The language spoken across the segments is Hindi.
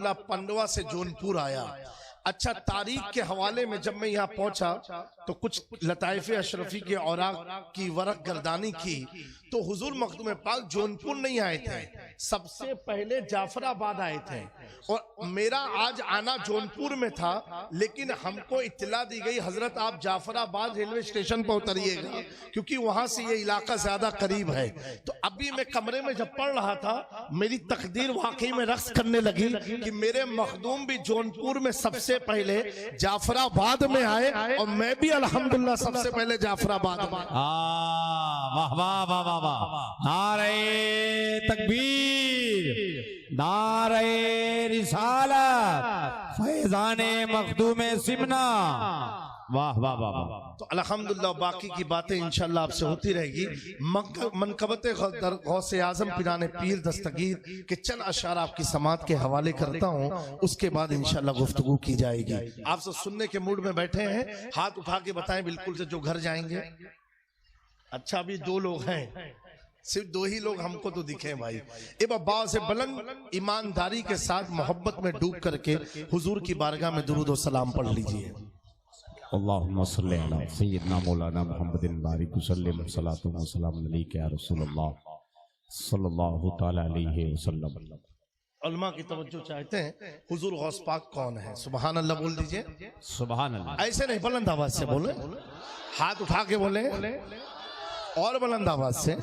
अब्दुल्ला पंडवा से जौनपुर आया। अच्छा, तारीख के हवाले में जब मैं यहाँ पहुंचा तो कुछ लताइफ अशरफी के औराक की वरक गर्दानी की तो हुजूर मखदूम पाक जौनपुर नहीं आए थे, सबसे पहले जाफराबाद आए थे। और मेरा आज आना जौनपुर में था, लेकिन हमको इत्तला दी गई हजरत आप जाफराबाद रेलवे स्टेशन पर उतरिएगा क्योंकि वहां से ये इलाका ज्यादा करीब है। तो अभी मैं कमरे में जब पढ़ रहा था, मेरी तकदीर वाकई में रक्स करने लगी कि मेरे मखदूम भी जौनपुर में सबसे पहले जाफराबाद में आए और मैं भी अल्हम्दुलिल्लाह सबसे पहले जाफराबाद में। वाह वाह वाह वाह वाह, नारे तकबीर, नारे रिसालत, फैजाने मखदूमे सिमना। वाह वाह वाह वाह। तो अल्हम्दुलिल्लाह बाकी की बातें इंशाल्लाह आपसे होती रहेगी। मनकबत गौसे आजम पिराने पीर दस्तगीर के चंद अशार आपकी समात के हवाले करता हूँ, उसके बाद इंशाल्लाह गुफ्तगू की जाएगी। आप सब सुनने के मूड में बैठे हैं, हाथ उठा के बताएं बिल्कुल से जो घर जाएंगे। अच्छा, अभी 2 लोग हैं, सिर्फ 2 ही लोग हमको तो दिखे भाई। ए बाबा से बुलंद ईमानदारी के साथ मोहब्बत में डूब करके हुजूर की बारगाह में दुरूद और सलाम पढ़ लीजिए। अल्लाहुम्मा सल्ली अला सय्यिदना मौलाना मुहम्मदिन बारिक वसल्लम सलातु व सलाम अलैका या रसूलल्लाह सल्लल्लाहु तआला अलैहि वसल्लम। उलमा की तवज्जो चाहते हैं, हुजूर गौस पाक कौन है? सुभान अल्लाह बोल दीजिए। सुभान अल्लाह। ऐसे नहीं, बुलंद आवाज से बोले, हाथ उठा के बोले और बुलंद आवाज से।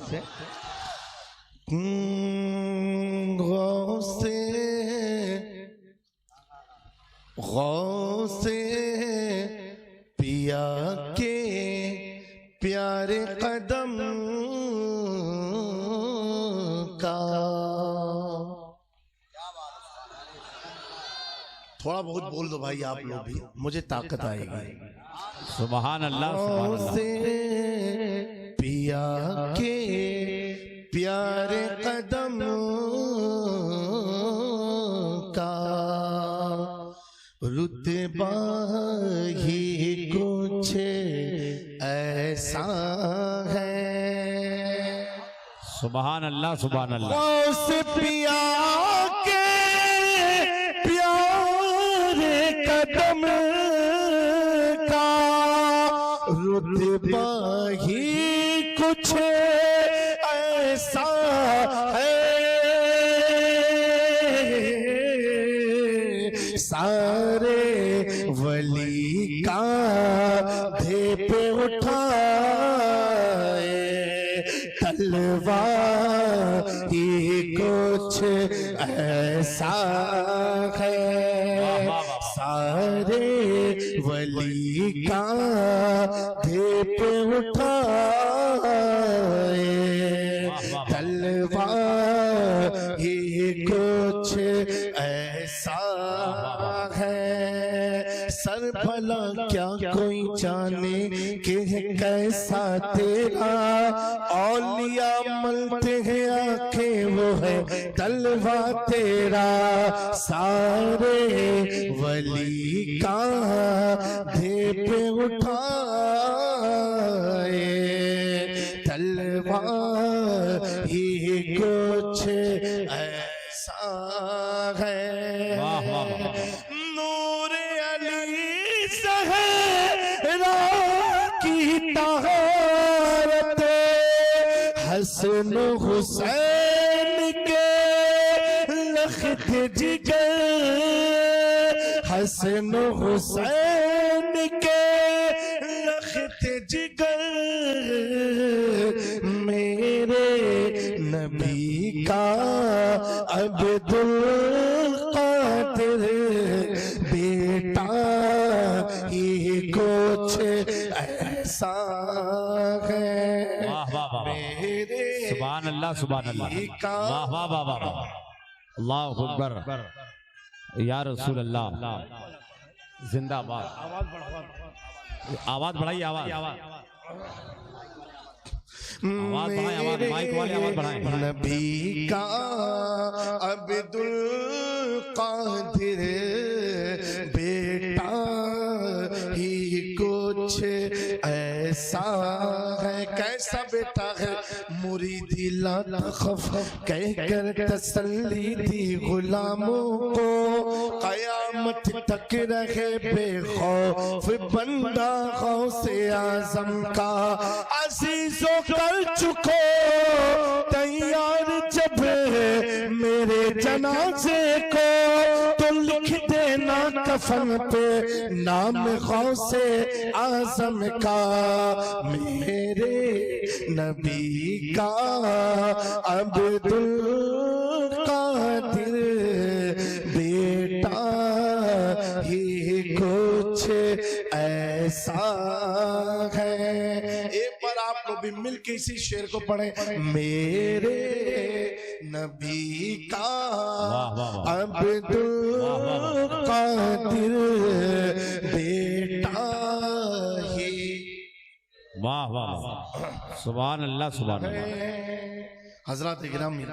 गौसे पिया के प्यारे कदम का थोड़ा बहुत बोल दो भाई आप लोग भी, मुझे ताकत आएगी। सुभान अल्लाह। गौसे पिया के प्यारे कदम का रुतबा ही कुछ ऐसा है। सुभान अल्लाह सुभान अल्लाह। गौस पिया के प्यारे कदम का रुतबा ही कुछ ऐसा है। सारे वली का पे उठाए तलवा ही कुछ ऐसा है। सारे वली का पे उठाए तलवा ही कुछ ऐसा है। सर भला क्या कोई जाने कि है कैसा तेरा, औलिया मलते हैं आंखें वो है तलवा तेरा। सारे वली का धे पे उठाए तलवा ही कुछ ऐसा है। नूर अली सहरा की तहारत, हसन हुसैन के लख्त जिगर, हसन हुसैन के लख्त जिगर मेरे नबी का अब्दुल कादिर बेटा ये कुछ ऐसा है। मेरे सुभान अल्लाह सुभान अल्लाह। वाह वाह वाह वाह, अल्लाहु अकबर, या रसूल अल्लाह जिंदाबाद। आवाज बढ़ाइए, आवाज बढ़ाएं, आवाज माइक वाले आवाज बढ़ाएं। नबी का अब्दुल कादिर बेटा ही कुछ ऐसा है। कैसा बेटा है? मुरीदी ला तखफ कह कर तसल्ली दी गुलामों को, क़यामत तक रहे बेखौफ बंदा गौसे आज़म का। अजीजों कर चुको तैयार जब मेरे जनाजे को, तो लिख देना कफन पे नाम गौसे आज़म का। मेरे नबी का अब्दुल कादिर बेटा ही कुछ ऐसा है। एक बार आप लोग भी मिल के इसी शेर को पढ़े। मेरे नबी का अब्दुल कादिर बेटा ही। वाह वाह वाह, सुभान अल्लाह सुभान अल्लाह। हजरत गिरामी,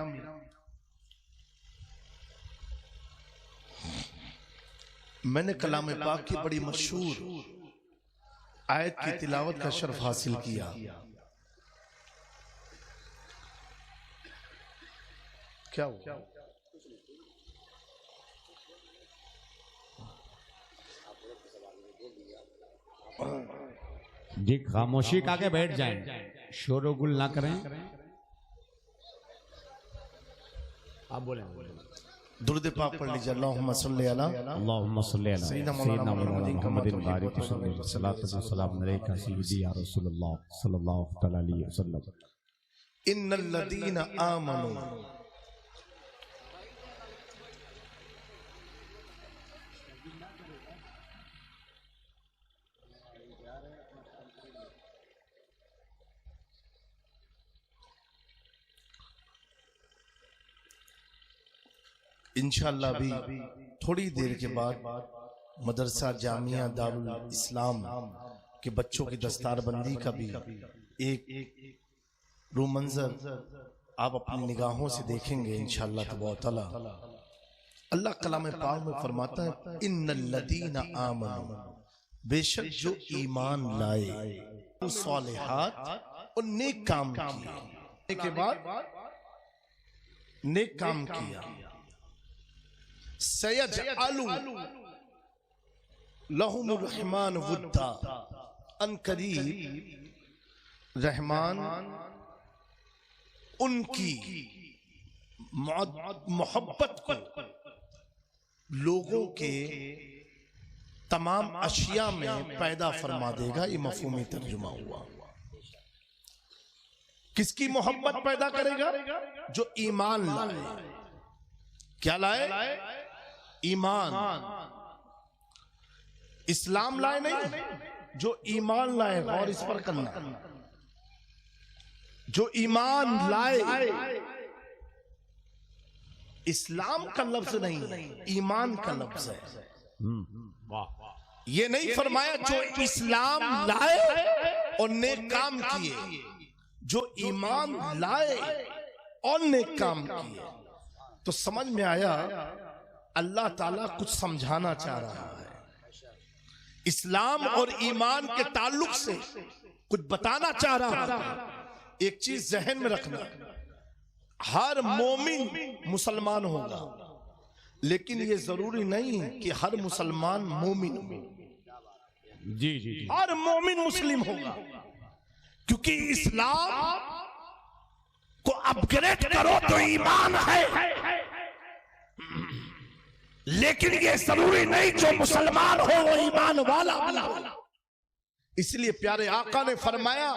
मैंने कलाम पाक की बड़ी मशहूर आयत की तिलावत का शर्फ हासिल किया। क्या हुआ? जी खामोशी का के बैठ जाएं, शोरगुल ना करें। आप बोले दुरूद पाक पढ़ लीजिए। अल्लाहुम्मा सल्ली अला अल्लाहुम्मा सल्ली अला सय्यिदना मुहम्मदिन बारिक वसल्लम सल्लल्लाहु अलैहि सय्यिदी या रसूलल्लाह सल्लल्लाहु अलैहि वसल्लम। इन्नल लदीना आमनू, इंशाअल्लाह भी थोड़ी देर के बाद मदरसा जामिया दारुल इस्लाम के बच्चों की दस्तारबंदी का भी एक रूह मंजर आप अपनी निगाहों से देखेंगे इंशाअल्लाह तबारक तआला। अल्लाह कलाम पाक में फरमाता है इन्नल लदीना आमनू, बेशक जो ईमान लाए, सालिहात और नेक काम किए के बाद नेक काम किया, सयजअलु लहुमुर रहमान वुद्दा, अनकरीब रहमान उनकी मोहब्बत को लोगों के तमाम अशिया में पैदा फरमा देगा। ये मफहूमी तर्जुमा हुआ। किसकी मोहब्बत पैदा करेगा? जो ईमान लाए। क्या लाए? ईमान, इस्लाम लाए नहीं, जो ईमान लाए। और इस पर करना, जो ईमान लाए, इस्लाम का लफ्ज नहीं, ईमान का लफ्ज है। ये नहीं फरमाया जो इस्लाम लाए और नेक काम किए, जो ईमान लाए और नेक काम किए। तो समझ में आया अल्लाह ताला कुछ समझाना चाह रहा है। इस्लाम और ईमान के ताल्लुक से कुछ बताना चाह रहा है। एक चीज जहन में रखना, हर मोमिन मुसलमान होगा, लेकिन ये जरूरी नहीं कि हर मुसलमान मोमिन हो। जी जी, हर मोमिन मुस्लिम होगा, क्योंकि इस्लाम को अपग्रेड करो तो ईमान है, लेकिन ये जरूरी नहीं जो मुसलमान हो वो ईमान वाला। इसलिए प्यारे आका ने फरमाया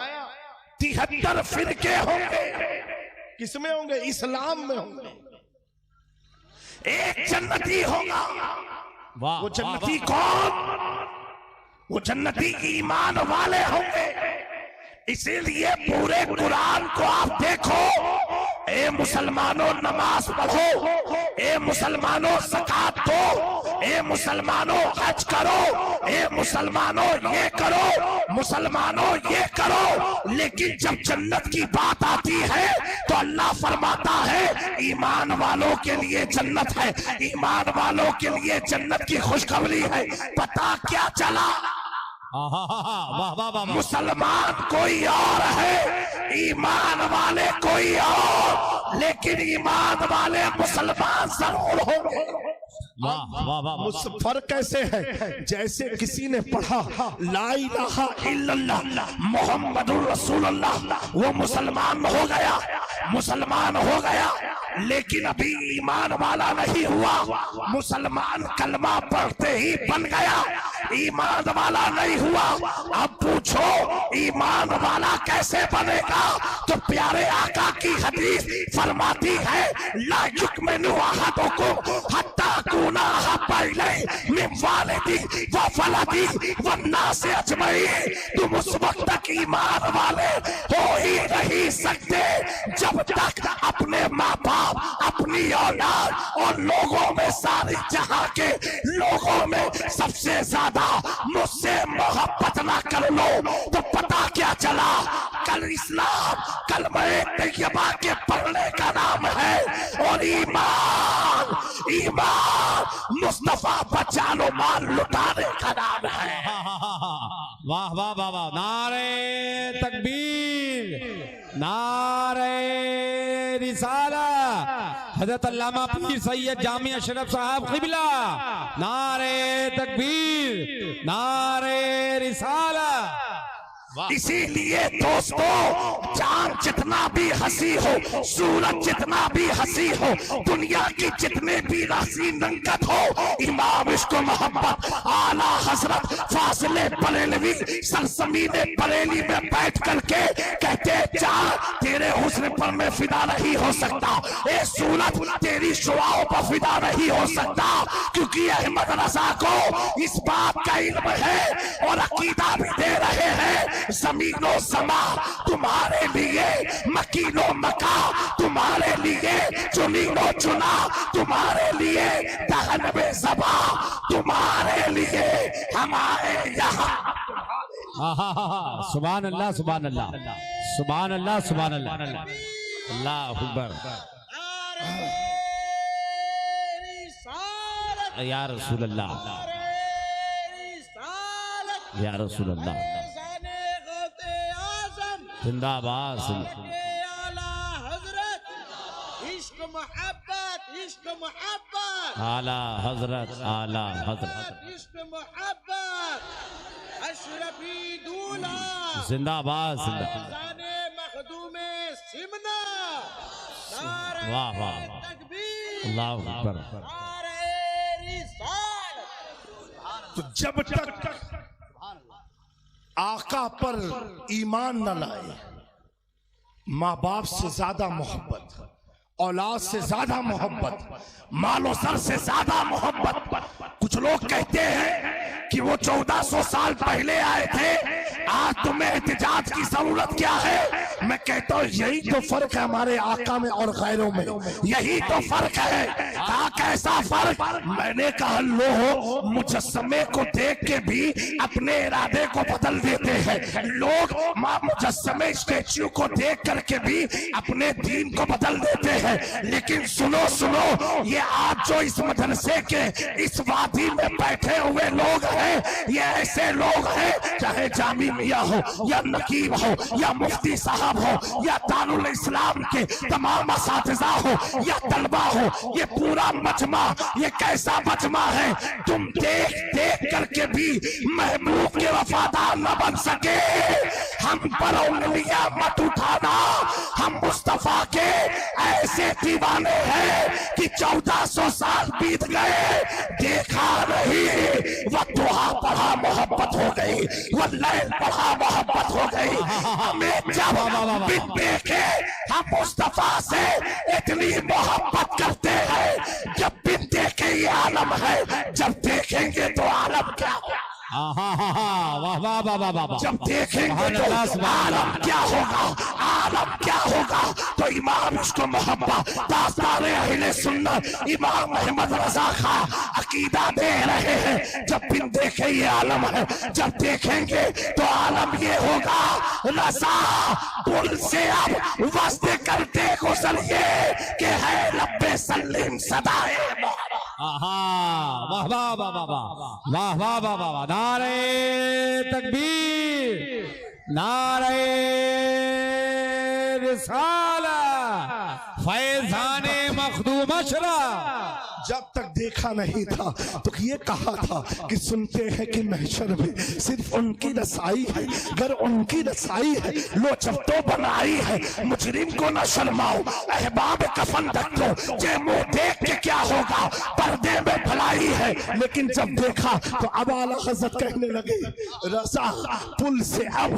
73 फिरके होंगे। किसमें होंगे? इस्लाम में होंगे। एक जन्नती होगा। वो जन्नती कौन? वो जन्नती ईमान वाले होंगे। इसीलिए पूरे कुरान को आप देखो, ए मुसलमानों नमाज पढ़ो, ए मुसलमानों ज़कात दो, ए मुसलमानों हज करो, ए मुसलमानों ये करो, मुसलमानों ये करो। लेकिन जब जन्नत की बात आती है तो अल्लाह फरमाता है ईमान वालों के लिए जन्नत है, ईमान वालों के लिए जन्नत की खुशखबरी है। पता क्या चला? मुसलमान कोई और है, ईमान वाले कोई और, लेकिन ईमान वाले मुसलमान जरूर होंगे। फर्क कैसे है? जैसे किसी ने पढ़ा ला इलाहा इल्लल्लाह मुहम्मदुर रसूलुल्लाह, वो मुसलमान हो गया, लेकिन अभी ईमान वाला नहीं हुआ। मुसलमान कलमा पढ़ते ही बन गया, ईमान वाला नहीं हुआ। अब पूछो ईमान वाला कैसे बनेगा? तो प्यारे आका की हदीस फरमाती है ला युमिनु अहदुकुम हत्ता कुना हब्बा इलैहि मिन वालिदी व वलदी व नास अजमईन। तुम उस वक्त तक ईमान वाले हो ही नहीं सकते जब तक अपने माँ बाप, अपनी औलाद और लोगों में, सारी जहां के लोगों में सबसे ज्यादा मुझसे मोहब्बत ना कर लो। तो पता क्या चला? कल इस्लाम कलमा तैयबा के पढ़ने का नाम है, और ईमान मुस्तफा बचालो माल लुटाने का नाम है। वाह वाह वाह वाह, नारे तकबीर, नारे रिसाला, हजरत अल्लामा पीर सैयद जामी अशरफ साहब क़िबला, नारे तकबीर, नारे रिसाला। इसीलिए दोस्तों, चांद जितना भी हंसी हो, सूरज जितना भी हंसी हो, दुनिया की जितने भी राशि रंगत हो, इमाम इश्क मोहब्बत आला हजरत फासिले बरेलवी सरसमीने बरेली में बैठ करके कहते चांद तेरे हुस्न पर मैं फिदा नहीं हो सकता, ए सूरज तेरी शुआओं पर फिदा नहीं हो सकता, क्योंकि अहमद रजा को इस बात का इल्म है और अकीदा भी दे रहे हैं। जमीनो समा तुम्हारे लिए, मकीनो मका तुम्हारे लिए, चुनीनो चुना तुम्हारे लिए, दहन में ज़बा तुम्हारे लिए, हमारे यहाँ। सुभान अल्लाह, सुभान अल्लाह, सुभान अल्लाह, सुभान अल्लाह, अल्लाह अकबर। या रसूल अल्लाह, या रसूल अल्लाह, जिंदाबाद। इश्क मोहब्बत, आला हजरत, आला हजरत, इश्क मोहब्बत, अशरफी दूल्हा जिंदाबाद, जिंदाबाद, जाने मखदूमे सिमना, वाह वाह, अल्लाह अकबर। तो जब तक आका पर ईमान न लाए, माँ बाप से ज्यादा मोहब्बत, औलाद से ज्यादा मोहब्बत, मालो सर से ज्यादा मोहब्बत। कुछ लोग कहते हैं कि वो 1400 साल पहले आए थे, आज तुम्हें एहतिजाज की जरूरत क्या है? मैं कहता हूँ यही तो फर्क है हमारे आका में और गैरों में, यही तो फर्क है। कहा कैसा फर्क? मैंने कहा लो मुजस्समे को देख के भी अपने इरादे को बदल देते हैं लोग, मुजस्समे स्टैच्यू को देख करके भी अपने दीन को बदल देते हैं। लेकिन सुनो सुनो, ये आज जो इस मदरसे के इस वादी में बैठे हुए लोग हैं, ये ऐसे लोग हैं, चाहे जामी मियां हो या नकीब हो या मुफ्ती साहब हो या दारुल इस्लाम के तमाम असातिज़ा हो या तलबा हो, ये पूरा मजमा, ये कैसा मजमा है? तुम देख देख करके भी महबूब के वफादार न बन सके। हम पर उंगलियां मत उठाना, हम मुस्तफा के ऐसे दीवाने हैं कि 1400 साल बीत गए, देखा नहीं। वह दुआ पढ़ा मोहब्बत हो गई, वह लैल पढ़ा मोहब्बत हो गई। हमें जब बिन देखे हम मुस्तफा से इतनी मोहब्बत करते हैं, जब बिन देखे ये आलम है, जब देखेंगे तो आलम क्या होगा? वाह वाह वाह वाह वाह, जब देखेंगे तो आलम क्या होगा? आलम क्या होगा? तो इमाम इसको मोहब्बत दास्ताने अहले सुन्नत इमाम अहमद रजा खा अकीदा दे रहे हैं, जब बिन देखे ये आलम है, जब देखेंगे तो आलम ये होगा। रजा पुल से अब वस्ते करते गुजरिए के है लब्बे सलीम सदाए मोहब्बत। वाह वाह वाह वाह वाह वाह वाह वाह वाह, नारे तकबीर, नारे रिसाला, फैज़ाने मखदूम अशरा। जब तक देखा नहीं था तो ये कहा था कि सुनते हैं कि महशर में सिर्फ उनकी रसाई है, अगर उनकी रसाई है लो जब तो बनाई है, मुजरिम को न शर्माओ अहबाब कफन ढक लो, जे मुंह देख के क्या होगा पर्दे में भलाई है। लेकिन जब देखा तो अब आला हज़रत कहने लगे रसा पुल से अब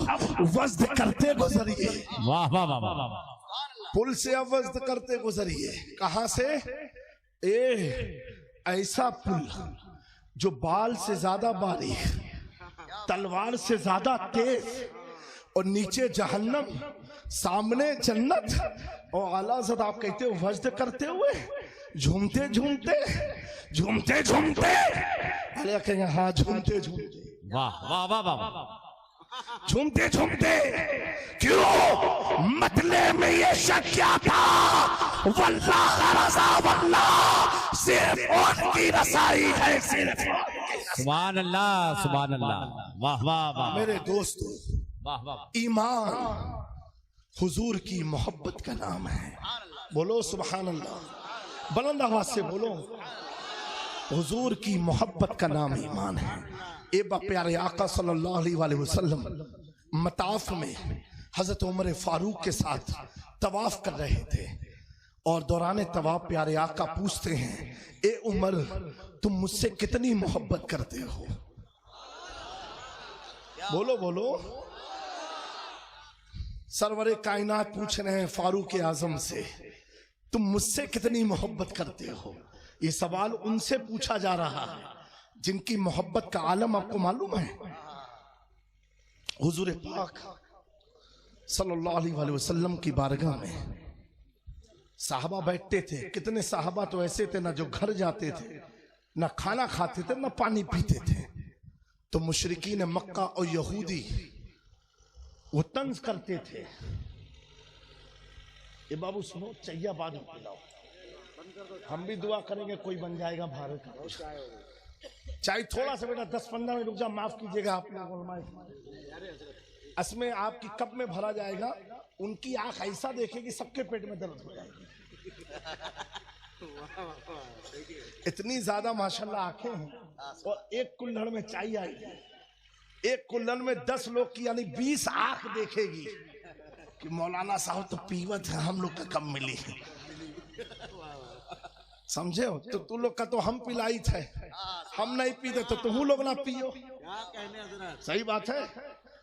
वज्द करते गुजरिए। वाह वाह वाह वाह। पुल से अब वज्द करते गुजरिए। कहां से? ऐसा पुल जो बाल से ज्यादा बारीक, तलवार से ज्यादा तेज, और नीचे जहन्नम सामने जन्नत। और आला हज़रत आप कहते हो वज्द करते हुए, झूमते झूमते झूमते झूमते, अरे कहेंगे हाँ झूमते झूमते। वाह वाह वाह वाह। झूमते झूमते क्यों? मतले में ये शक क्या था, वल्लाह रज़ा वल्लाह सिर्फ उनकी रसाई है, सिर्फ। सुभान अल्लाह सुभान अल्लाह। वाह वाह वाह। मेरे दोस्तों, वाह वाह। ईमान हुजूर की मोहब्बत का नाम है। बोलो सुभान अल्लाह, बुलंद आवाज से बोलो। हुजूर की मोहब्बत का नाम ईमान है। एक प्यारे आका सल्लल्लाहु अलैहि वसल्लम मताफ में हजरत उमर फारूक के साथ तवाफ कर रहे थे और दौरान तवाफ प्यारे आका पूछते हैं, ए उमर तुम मुझसे कितनी मोहब्बत करते हो? बोलो बोलो। सरवरे कायनात पूछ रहे हैं फारूक आजम से, तुम मुझसे कितनी मोहब्बत करते हो? ये सवाल उनसे पूछा जा रहा है जिनकी मोहब्बत का आलम आपको मालूम है। हुजूर पाक सल्लल्लाहु अलैहि वसल्लम की बारगाह में साहबा बैठते थे। कितने साहबा तो ऐसे थे ना जो घर जाते थे, ना खाना खाते थे, ना पानी पीते थे। तो मुशरिकीन मक्का और यहूदी वो तंज करते थे, ये बाबू सुनो चाहिए बाद में पिलाओ, हम भी दुआ करेंगे कोई बन जाएगा भारत का। चाहे थोड़ा सा बेटा 10-15 में रुक जा, माफ कीजिएगा आप लोग। इसमें आपकी कप में भरा जाएगा, उनकी आंख ऐसा देखेगी सबके पेट में दर्द हो जाएगी। इतनी ज्यादा माशाल्लाह आंखें हैं। और एक कुल्हड़ में चाय आई, एक कुल्हड़ में 10 लोग की यानी 20 आंख देखेगी कि मौलाना साहब तो पीवत है, हम लोग का कम मिली है। समझे हो? तो तू लोग का तो हम पिलाई थे, हम नहीं पीते तो तुम लोग ना पियो। सही बात है।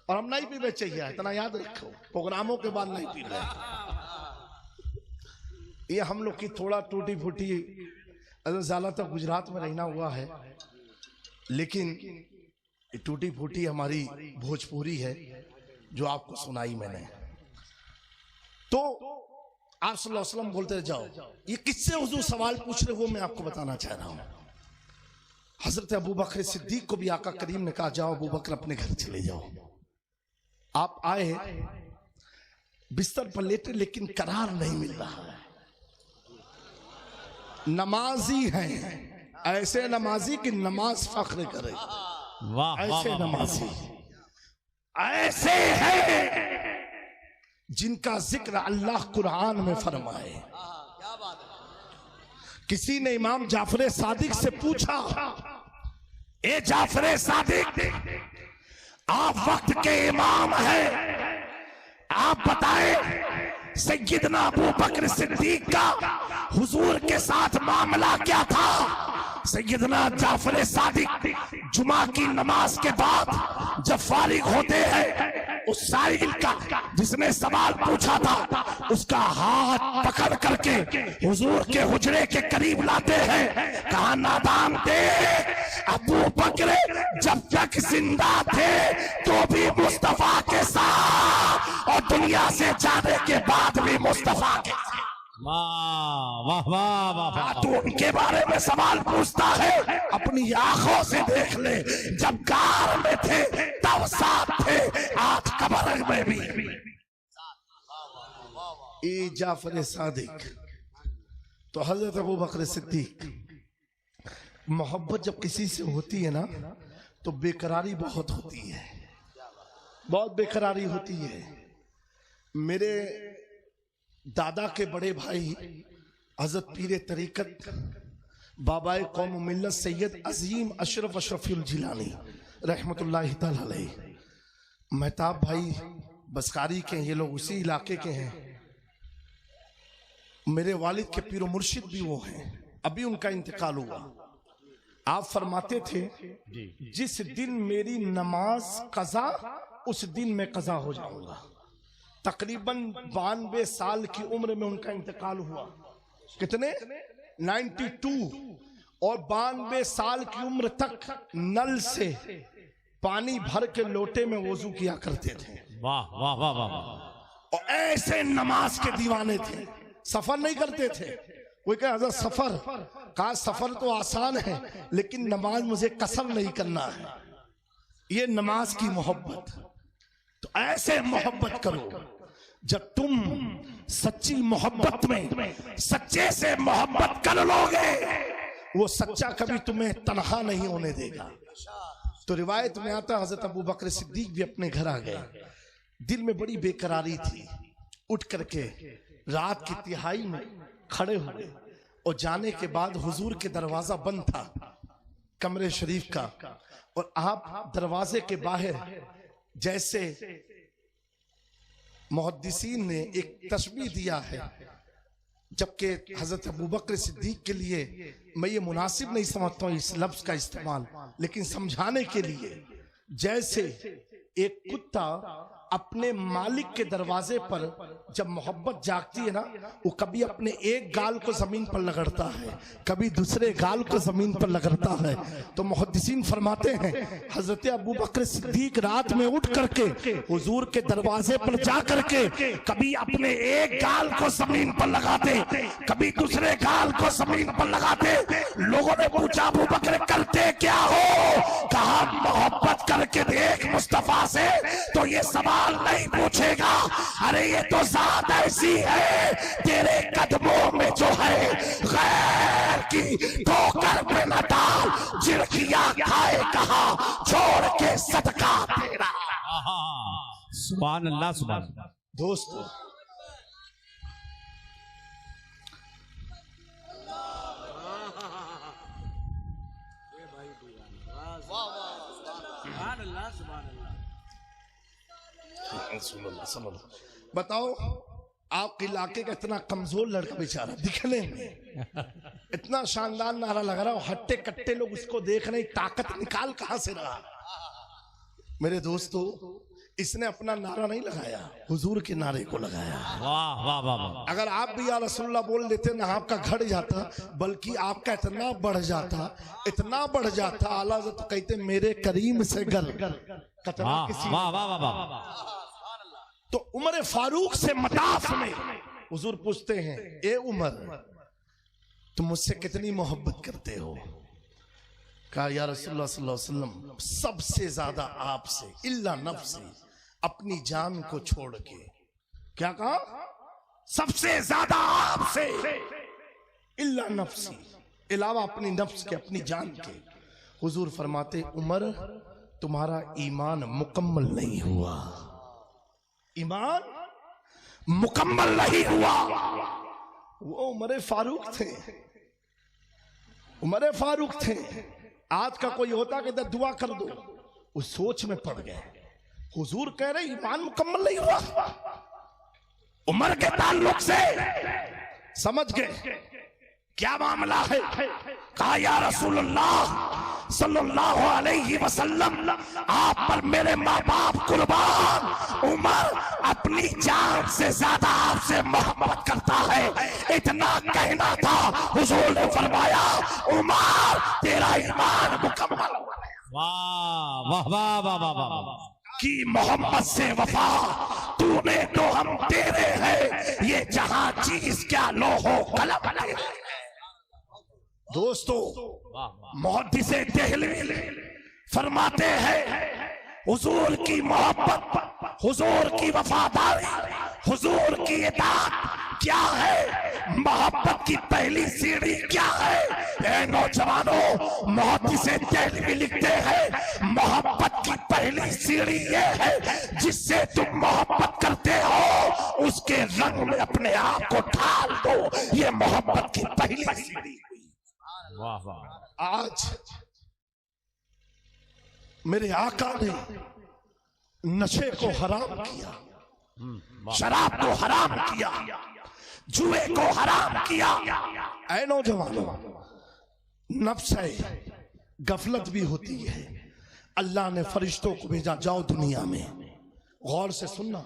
और हम नहीं पीवे चाहिए, इतना याद रखो, प्रोग्रामों के बाद नहीं पी रहे। ये हम लोग की थोड़ा टूटी फूटी, ज्यादातर गुजरात में रहना हुआ है, लेकिन टूटी फूटी हमारी भोजपुरी है जो आपको सुनाई मैंने। तो आप सल्लल्लाहु अलैहि वसल्लम बोलते जाओ, ये किससे हुजूर सवाल पूछ रहे वो मैं आपको बताना चाह रहा हूं। हजरत अबू बकर सिद्दीक को भी आका करीम ने कहा जाओ अबू बकर अपने घर चले जाओ। आप आए, बिस्तर पर लेटे, लेकिन करार नहीं मिल रहा है। नमाजी हैं, ऐसे नमाजी की नमाज फख्र करे। वाह ऐसे नमाजी ऐसे हैं जिनका जिक्र अल्लाह कुरान में फरमाए। किसी ने इमाम जाफर सादिक से पूछा, ए जाफर सादिक आप वक्त के इमाम हैं, आप बताएं सैयदना अबू बकर सिद्दीक का हुजूर के साथ मामला क्या था? सैयदना जाफर सादिक जुमा की नमाज के बाद जब फारिग होते हैं, उस साइल का जिसने सवाल पूछा था उसका हाथ पकड़ करके हुजूर के हुजरे के करीब लाते हैं। कहा नादान थे, अबू बकर जब तक जिंदा थे तो भी मुस्तफा के साथ, और दुनिया से जाने के बाद भी मुस्तफा के साथ। वाह वाह वाह वाह। तो उनके बारे में सवाल पूछता है, अपनी आंखों से देख ले, जब कार में थे तब साथ थे, आज कब्र में भी। ए जाफर सादिक। तो हजरत अबू बकर सिद्दीक, मोहब्बत जब किसी से होती है ना तो बेकरारी बहुत होती है, बहुत बेकरारी होती है। मेरे दादा के बड़े भाई हजरत पीरे तरीकत बाबाए कौम मिल्लत सैयद अजीम अशरफ अशरफुल जिलानी रहमतुल्लाहि तआला अलैह। महताब भाई बसकारी के, ये लोग उसी इलाके के हैं। मेरे वालिद के पीरो मुर्शिद भी वो हैं, अभी उनका इंतकाल हुआ। आप फरमाते थे जिस दिन मेरी नमाज कज़ा उस दिन मैं कज़ा हो जाऊंगा। तकरीबन 92 साल की उम्र में उनका इंतकाल हुआ। कितने? 92। और 92 साल की उम्र तक नल से पानी भर के लोटे में वजू किया करते थे। वाह वाह वाह वाह। और ऐसे नमाज के दीवाने थे, सफर नहीं करते थे। कोई कहे हज़रत सफर, कहा सफर तो आसान है लेकिन नमाज मुझे कसर नहीं करना है। ये नमाज की मोहब्बत। तो ऐसे मोहब्बत करो जब तुम सच्ची मोहब्बत में सच्चे से मोहब्बत कर लोगे, वो सच्चा कभी तुम्हें तन्हा नहीं होने देगा। तो रिवायत में आता है हजरत अबू बकर सिद्दीक भी अपने घर आ गए। दिल में बड़ी बेकरारी थी। उठ करके रात की तिहाई में खड़े हुए और जाने के बाद हुजूर के दरवाजा बंद था कमरे शरीफ का, और आप दरवाजे के बाहर जैसे मुहद्दिसीन ने एक तशबीह दिया है, जबकि हजरत अबू बकर सिद्दीक के लिए मैं ये मुनासिब नहीं समझता हूँ इस लफ्ज का इस्तेमाल, लेकिन समझाने के लिए जैसे एक कुत्ता अपने मालिक के दरवाजे पर जब मोहब्बत जागती है ना, वो कभी अपने एक गाल को जमीन पर लगड़ता है, कभी दूसरे गाल को जमीन पर लगड़ता है। तो मुहद्दिसीन फरमाते हैं हजरत अबू बकर सिद्दीक रात में उठ करके हुजूर के दरवाजे पर जा करके कभी अपने एक गाल को जमीन पर लगाते, कभी दूसरे गाल को जमीन पर लगाते। लोगों ने पूछा अबू बकर करते क्या हो? कहा मोहब्बत करके देख मुस्तफा से तो ये सवाल नहीं पूछेगा। अरे ये तो जात ऐसी है तेरे कदमों में जो है, गैर की ठोकर पे न डाल, झिड़कियां खाए कहा छोड़ के सदका तेरा। सुभान अल्लाह सुभान अल्लाह। दोस्तों बताओ आपके इलाके का इतना कमजोर लड़का बेचारा दिखने में इतना शानदार नारा लगा रहा, हट्टे कट्टे लोग उसको देख रहे, ताकत निकाल कहां से रहा। मेरे दोस्तों इसने अपना नारा नहीं लगाया, हुजूर के नारे को लगाया। वाह वाह वाह। अगर आप भी या रसूलुल्लाह बोल देते ना आपका घट जाता, बल्कि आपका इतना बढ़ जाता, इतना बढ़ जाता। आला तो कहते मेरे करीम से गर कतरा किसी। वाह वाह वाह। तो उमर फारूक से मताफ में हुजूर पूछते हैं ए उमर तुम मुझसे कितनी मोहब्बत करते हो? कहा या रसूलुल्लाह सल्लल्लाहु अलैहि वसल्लम सबसे ज्यादा आपसे, इल्ला नफ्सी, अपनी जान को छोड़ के। क्या कहा? सबसे ज्यादा आपसे, इल्ला नफ्सी, अलावा अपनी नफ्स के, अपनी जान के। हुजूर फरमाते उमर तुम्हारा ईमान मुकम्मल नहीं हुआ, ईमान मुकम्मल नहीं हुआ। वो उमर फारूक थे, उमर फारूक थे। आज का कोई होता कि दुआ कर दो, उस सोच में पड़ गए। हुजूर कह रहे ईमान मुकम्मल नहीं हुआ। उमर के ताल्लुक से समझ गए क्या मामला है। कहा या रसूलुल्लाह सल्लल्लाहु अलैहि वसल्लम आप पर मेरे माँ बाप कुर्बान, उमर अपनी जान से ज्यादा आपसे मोहब्बत करता है। इतना कहना था, हुजूर ने फरमाया उमर तेरा ईमान मुकम्मल हो गया। वाह वाह वाह वाह वाह वाह। कि मोहब्बत से वफा तूने तो हम तेरे हैं, ये जहां चीज क्या लोहो कलम लगे। दोस्तों मुहद्दिस देहलवी फरमाते हैं हुजूर की मोहब्बत, हुजूर की वफादारी, हुजूर की इताअत क्या है, मोहब्बत की पहली सीढ़ी क्या है। ए नौजवानों, मुहद्दिस देहलवी लिखते हैं मोहब्बत की पहली सीढ़ी ये है जिससे तुम मोहब्बत करते हो उसके रंग में अपने आप को ढाल दो। ये मोहब्बत की पहली सीढ़ी। वाह वाह। आज मेरे आका ने नशे को हराम किया, शराब को हराम किया, जुए को हराम किया। ऐ नौजवानों, नफ्स है, गफलत भी होती है। अल्लाह ने फरिश्तों को भेजा, जाओ दुनिया में, गौर से सुनना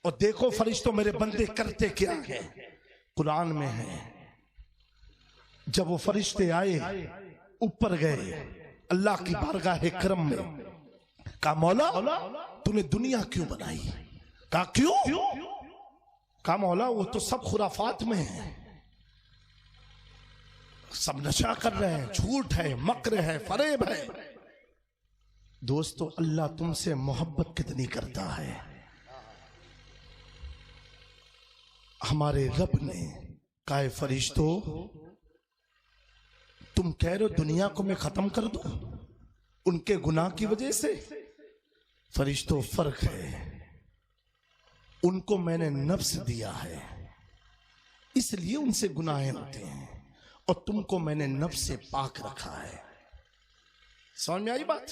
और देखो फरिश्तों मेरे बंदे करते क्या है। कुरान में है, जब वो फरिश्ते आए, ऊपर गए अल्लाह की बारगाह करम में, कहा मौला तूने दुनिया क्यों बनाई? कहा क्यों? कहा मौला वो तो सब खुराफात में है, सब नशा कर रहे हैं, झूठ है, मक्र है, फरेब है। दोस्तों, अल्लाह तुमसे मोहब्बत कितनी करता है। हमारे रब ने कहा फरिश्तों तुम कह रहे हो दुनिया को मैं खत्म कर दूं उनके गुनाह की वजह से? फरिश्तों फर्क है, उनको मैंने नफ्स दिया है इसलिए उनसे गुनाहें होते हैं, और तुमको मैंने नफ्स से पाक रखा है। समझ में आई बात?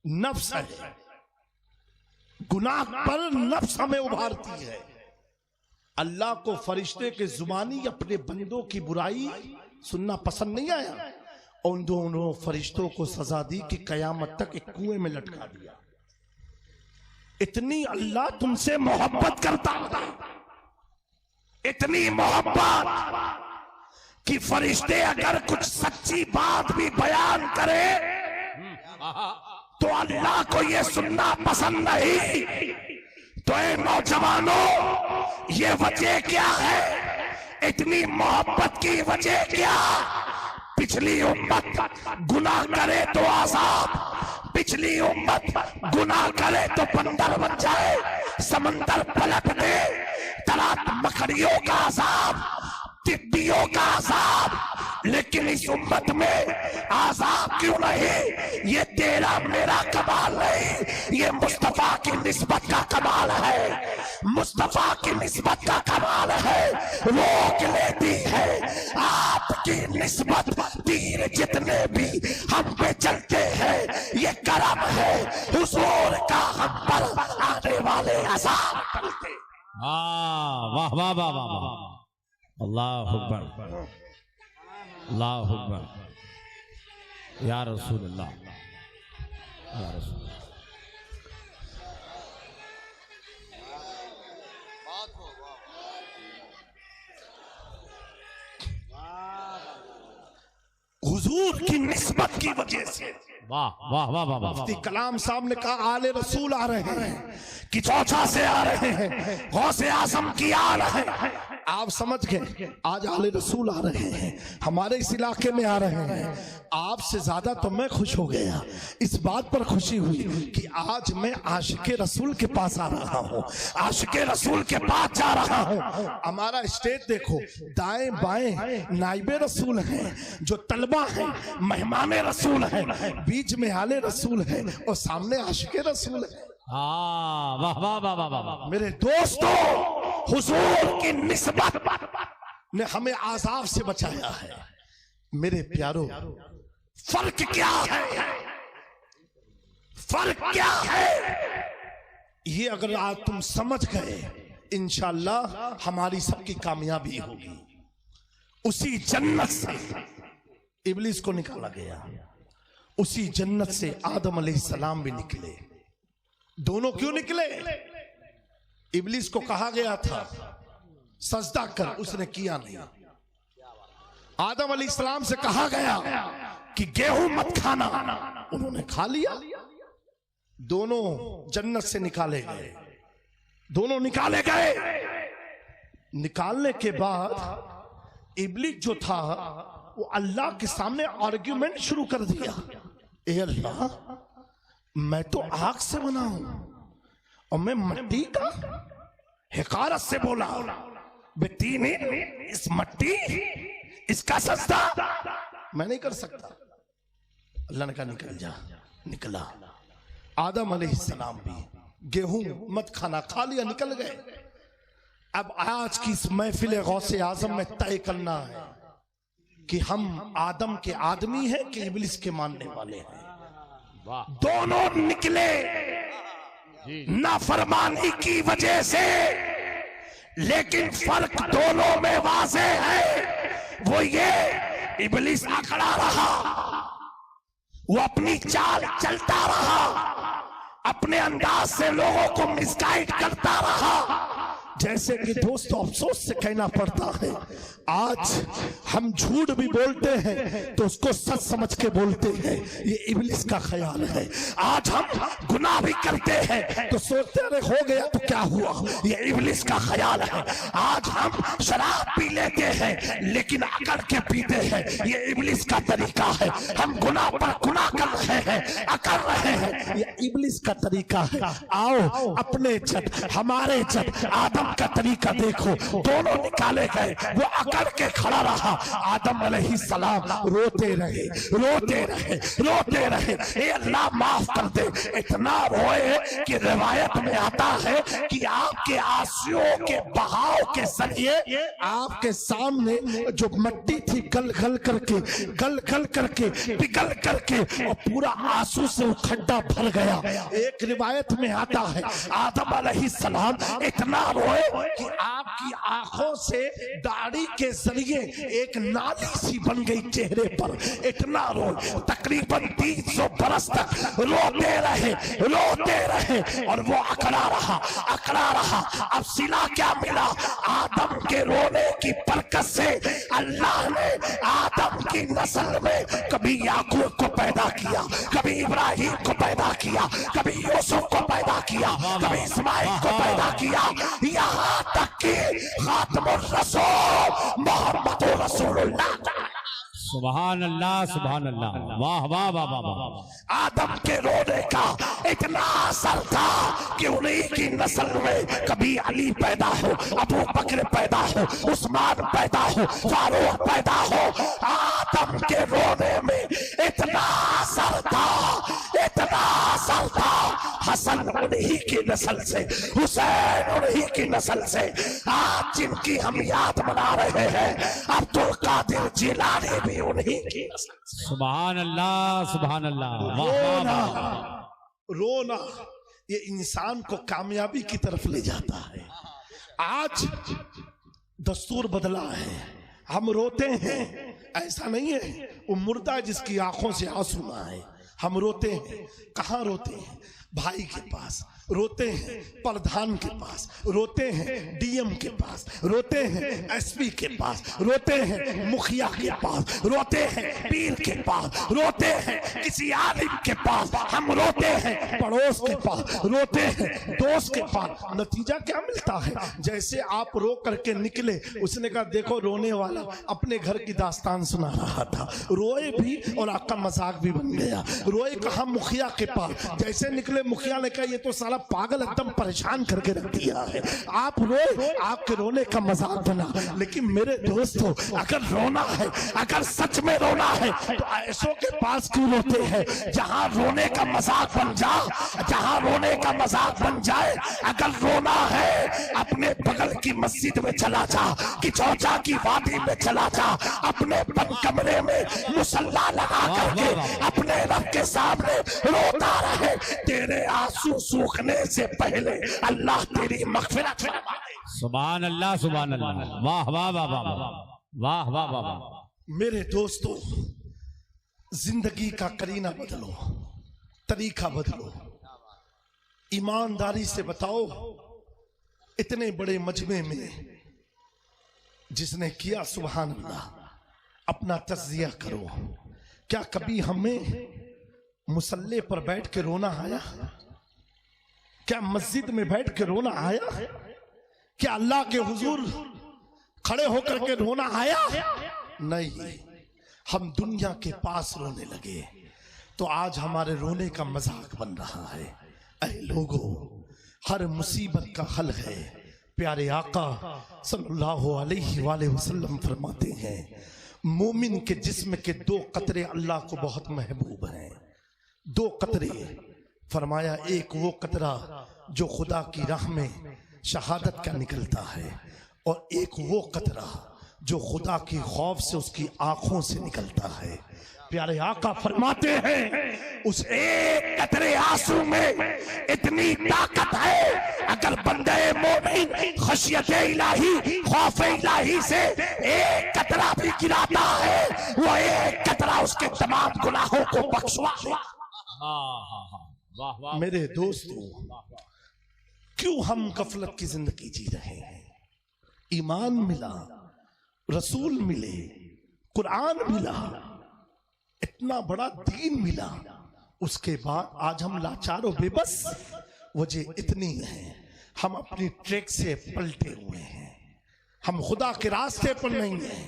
नफ्स है, गुनाह पर नफ्स हमें उभारती है। अल्लाह को फरिश्ते के जुबानी अपने बंदों की बुराई सुनना पसंद नहीं आया, और उन दोनों फरिश्तों को सजा दी कि कयामत तक एक कुएं में लटका दिया। इतनी अल्लाह तुमसे मोहब्बत करता था, इतनी मोहब्बत कि फरिश्ते अगर कुछ सच्ची बात भी बयान करे तो अल्लाह को यह सुनना पसंद नहीं। तो ऐ नौजवानों, ये वजह क्या है? इतनी मोहब्बत की वजह क्या? पिछली उम्मत गुनाह करे तो आजाद, पिछली उम्मत गुनाह करे तो बंदर बन जाए, समंदर पलट दे, तलाक मकड़ियों का आजाद, तिब्बियों का आजाद। लेकिन इस उम्मत में आजाद क्यों नहीं? ये तेरा मेरा कमाल नहीं, ये मुस्तफा की निस्बत का कमाल है, मुस्तफा की निस्बत का कमाल है। रोक लेती है आपकी निस्बत, तीर जितने भी हम पे चलते हैं ये करम है हुजूर का हम पर आने वाले अज़ाब टलते। वाह वाह वाह वाह वाह, अल्लाह अकबर, अल्लाह अकबर, या रसूल अल्लाह, या रसूल। हुजूर की निस्बत की वजह से वाह वाह वाह वाह वाह। मुफ्ती कलाम साहब ने कहा आले रसूल आ रहे हैं, कि चौथा से आ रहे हैं, गौसे आजम की आ रहे हैं। आप समझ गए, आज आले रसूल आ रहे हैं, हमारे इस इलाके में आ रहे हैं। आपसे ज्यादा तो मैं खुश हो गया, इस बात पर खुशी हुई कि आज मैं आशिके रसूल के पास आ रहा हूँ, आशिके रसूल के पास जा रहा हूँ। हमारा स्टेज देखो, दाएं बाएं नाइबे रसूल हैं, जो तलबा हैं मेहमाने रसूल हैं, बीच में आले रसूल है और सामने आशिके रसूल है। वाह वाह वाह वाह वाह। मेरे दोस्तों, हुजूर की निस्बत ने हमें आजाब से बचाया है। मेरे प्यारो, फर्क क्या है? फर्क क्या है? ये अगर आज तुम समझ गए, इंशाअल्लाह हमारी सबकी कामयाबी होगी। उसी जन्नत से इब्लिस को निकाला गया, उसी जन्नत से आदम अलैहिस्सलाम भी निकले। दोनों क्यों निकले? इब्लिस को कहा गया था सजदा कर, उसने किया नहीं। आदम अलैहिस्सलाम से कहा गया कि गेहूं मत खाना, उन्होंने खा लिया। दोनों जन्नत से निकाले गए, दोनों निकाले गए। निकालने के बाद इब्लिस जो था वो अल्लाह के सामने आर्ग्यूमेंट शुरू कर दिया, ए अल्लाह, मैं तो आग से बना हूं और मैं मिट्टी का। हिकारत से बोला, बेतीनी इस मिट्टी, इसका सजदा मैं नहीं कर सकता। अल्लाह ने कहा निकल जा। निकला। आदम अलैहिस्सलाम भी गेहूं मत खाना, खा लिया, निकल गए। अब आज की इस महफिल गौसे आजम में तय करना है कि हम आदम के आदमी हैं कि इब्लिस के मानने वाले हैं। दोनों निकले नाफरमानी की वजह से, लेकिन फर्क दोनों में वाज़े है। वो ये, इब्लिस अकड़ा रहा, वो अपनी चाल चलता रहा, अपने अंदाज से लोगों को मिसगाइड करता रहा। जैसे कि दोस्तों अफसोस से कहना पड़ता है, आज हम झूठ भी बोलते हैं तो उसको सच समझ के बोलते हैं, ये इब्लिस का ख्याल है। आज हम गुनाह भी करते हैं तो सोचते अरे हो गया तो क्या हुआ, ये इब्लिस का ख्याल है। आज हम शराब पी लेते हैं लेकिन अकड़ के पीते हैं, ये इब्लिस का तरीका है। हम गुनाह पर गुनाह कर रहे हैं, अकड़ रहे हैं, ये इब्लिस का तरीका है। आओ अपने छत हमारे छत आदम का तरीका देखो, दोनों निकाले गए, वो अकड़ के खड़ा रहा। आदम अलैहिस्सलाम रोते रहे, रोते रहे, रोते रहे, ए अल्लाह माफ कर दे। इतना रोए कि रिवायत में आता है कि आपके आंसुओं के बहाव के जरिए आपके सामने जो मट्टी थी गल गल करके, गल गल करके, पिघल करके और पूरा आंसू से वो खड्डा भर गया। एक रिवायत में आता है आदम अलैहिस्सलाम इतना रोए कि आपकी आंखों से दाढ़ी के जरिए एक नाली सी बन गई चेहरे पर। इतना रोए, तकरीबन 300 बरस तक रोते रहे, रोते रहे और वो अकड़ा रहा, अकड़ा रहा। अब सिला क्या मिला? आदम के रोने की बरकत से अल्लाह ने आदम की नस्ल में कभी याकूब को पैदा किया, कभी इब्राहिम को पैदा किया, कभी यूसुफ को पैदा किया, कभी इस्माइल को पैदा किया, यहाँ तक कि खातमुर रसूल मोहम्मद रसूलुल्लाह। सुभान अल्लाह, सुभान अल्लाह, वाह वाह वाह वाह वाह। आदम के रोने का इतना असर था कि उन्हीं की नस्ल में कभी अली पैदा हो, अबू बकर पैदा हो, उस्मान पैदा हो, फारूक पैदा हो। आदम के रोने में इतना असर था, इतना असर था। हसन उन्हीं की नस्ल से, हुसैन उन्हीं की नस्ल से। आज जिनकी हम याद मना रहे हैं, अब्दुल कादिर जिलानी भी उन्हीं की नस्ल। सुभान अल्लाह, सुभान अल्लाह, वाह रोना, वाह वाह। रोना ये इंसान को कामयाबी की तरफ ले जाता है। आज दस्तूर बदला है, हम रोते हैं, ऐसा नहीं है वो मुर्दा है जिसकी आंखों से आंसू ना आए। हम रोते हैं, कहाँ रोते हैं? भाई के पास रोते हैं, प्रधान के पास रोते हैं, डीएम के पास रोते हैं, एसपी के पास रोते हैं, मुखिया के पास रोते हैं, पीर के पास रोते हैं, किसी आलिम के पास हम रोते हैं, पड़ोस के पास रोते हैं, दोस्त के पास। नतीजा क्या मिलता है? जैसे आप रो करके निकले, उसने कहा देखो रोने वाला अपने घर की दास्तान सुना रहा था, रोए भी और आपका मजाक भी बन गया। रोए कहा मुखिया के पास, जैसे निकले मुखिया ने कहा ये तो साला पागल एकदम परेशान करके रख दिया है। आप रोए, आपके रोने का मजाक बना। लेकिन मेरे दोस्तों, अगर रोना है, अगर सच में रोना है तो ऐसों के पास क्यों रोते हैं जहां रोने का मजाक बन जाए, जहां रोने का मजाक बन जाए। अगर रोना है अपने बगल की मस्जिद में चला जा, कि चौचा की वादी में चला जा, अपने बंद कमरे में मुसल्ला लगा करके अपने रब के सामने रोता रहे। तेरे आंसू सूखने से पहले अल्लाह तेरी मग़फ़िरत फरमाए। सुभान अल्लाह, सुभान अल्लाह, वाह वाह वाह वाह वाह वाह वाह वाह। मेरे दोस्तों, जिंदगी का करीना बदलो, तरीका बदलो, ईमानदारी से बताओ। इतने बड़े मजमे में जिसने किया सुभान अल्लाह, अपना तज़किया करो। क्या कभी हमें मुसल्ले पर बैठ के रोना आया? क्या मस्जिद में बैठ के रोना आया? क्या अल्लाह के हुजूर खड़े होकर के रोना आया? नहीं, हम दुनिया के पास रोने लगे तो आज हमारे रोने का मजाक बन रहा है। ऐ लोगों, हर मुसीबत का हल है। प्यारे आका सल्लल्लाहु अलैहि वसल्लम फरमाते हैं, मोमिन के जिस्म के 2 कतरे अल्लाह को बहुत महबूब हैं। 2 कतरे फरमाया, एक वो कतरा जो खुदा की राह में शहादत का निकलता है, और एक वो कतरा जो खुदा की खौफ से उसकी आंखों से निकलता है। प्यारे आका फरमाते हैं उस एक कतरे आंसू में इतनी ताकत है, अगर बंदे मोमिन खशियत इलाही खौफ इलाही से एक कतरा भी गिराता है, वो एक कतरा उसके तमाम गुनाहों को बख्शवा दे। मेरे दोस्तों, क्यों हम गफलत की जिंदगी जी रहे हैं? ईमान मिला, रसूल मिले, कुरान मिला, इतना बड़ा दीन मिला, उसके बाद आज हम लाचार और बेबस। वजह इतनी है, हम अपनी ट्रैक से पलटे हुए हैं, हम खुदा के रास्ते पर नहीं हैं।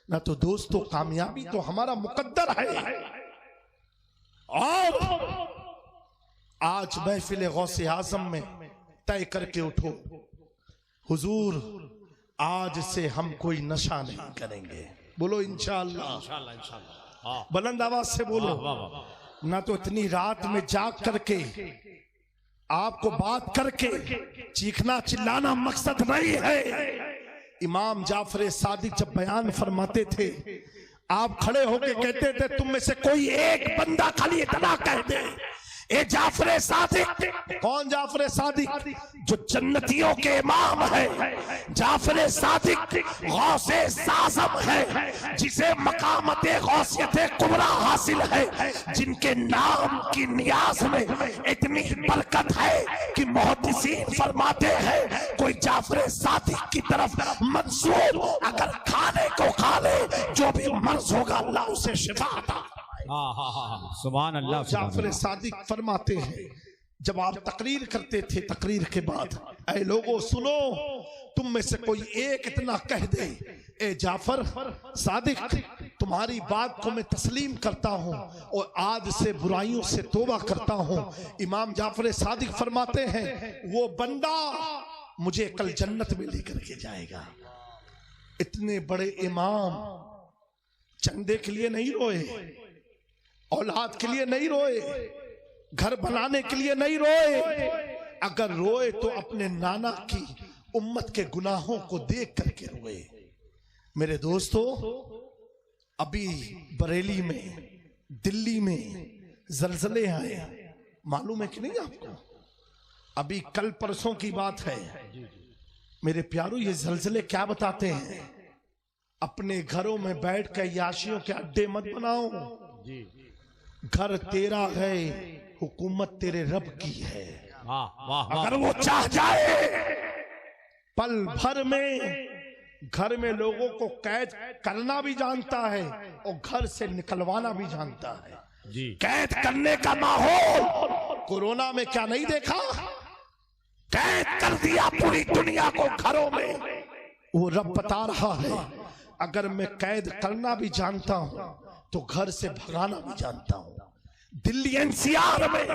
ना तो दोस्तों कामयाबी तो हमारा मुकद्दर है। और आज महफिल गौसे आजम में तय करके उठो, हुजूर आज से हम कोई नशा नहीं करेंगे। बोलो इंशाअल्लाह, बुलंद आवाज से बोलो। ना तो इतनी रात में जाग करके आपको बात करके चीखना चिल्लाना मकसद नहीं है। इमाम जाफर सादिक जब बयान फरमाते थे, आप खड़े होके कहते थे तुम में से कोई एक बंदा खाली इतना कह दे, ए जाफर सादिक। कौन जाफर सादिक? जो जन्नतियों के इमाम है। जाफर सादिक गौसे आज़म है, जिसे मकामत गौसियत कुबरा हासिल है, जिनके नाम की नियाज में इतनी बरकत है कि मुहद्दिसीन फरमाते हैं कोई जाफर सादिक की तरफ मंसूब अगर खाने को खा ले, जो भी मर्ज होगा अल्लाह उसे शिफा अता। सुभान अल्लाह। जाफर सादिक फरमाते हैं जब आप तकरीर करते थे, तकरीर के बाद ऐ लोगों सुनो, तुम में से कोई एक इतना कह दे, ए जाफर सादिक तुम्हारी बात को मैं तस्लीम करता हूं और आज से बुराइयों से तौबा करता हूं। इमाम जाफर सादिक फरमाते हैं वो बंदा मुझे कल जन्नत में लेकर के जाएगा। इतने बड़े इमाम चंदे के लिए नहीं रोए, औलाद के लिए नहीं रोए, घर बनाने के लिए नहीं रोए। अगर रोए तो अपने नाना की उम्मत के गुनाहों को देख करके रोए। मेरे दोस्तों, अभी बरेली में, दिल्ली में जलजले आए, मालूम है कि नहीं आपको? अभी कल परसों की बात है। मेरे प्यारों, ये जलजले क्या बताते हैं? अपने घरों में बैठ कर याशियों के अड्डे मत बनाओ। घर तेरा है, हुकूमत तेरे रब की है। अगर वो चाह जाए पल भर में घर में लोगों को कैद करना भी जानता है और घर से निकलवाना भी जानता है। कैद करने का माहौल कोरोना में क्या नहीं देखा? कैद कर दिया पूरी दुनिया को घरों में। वो रब बता रहा है अगर मैं कैद करना भी जानता हूं तो घर से भगाना भी जानता हूं। दिल्ली एनसीआर में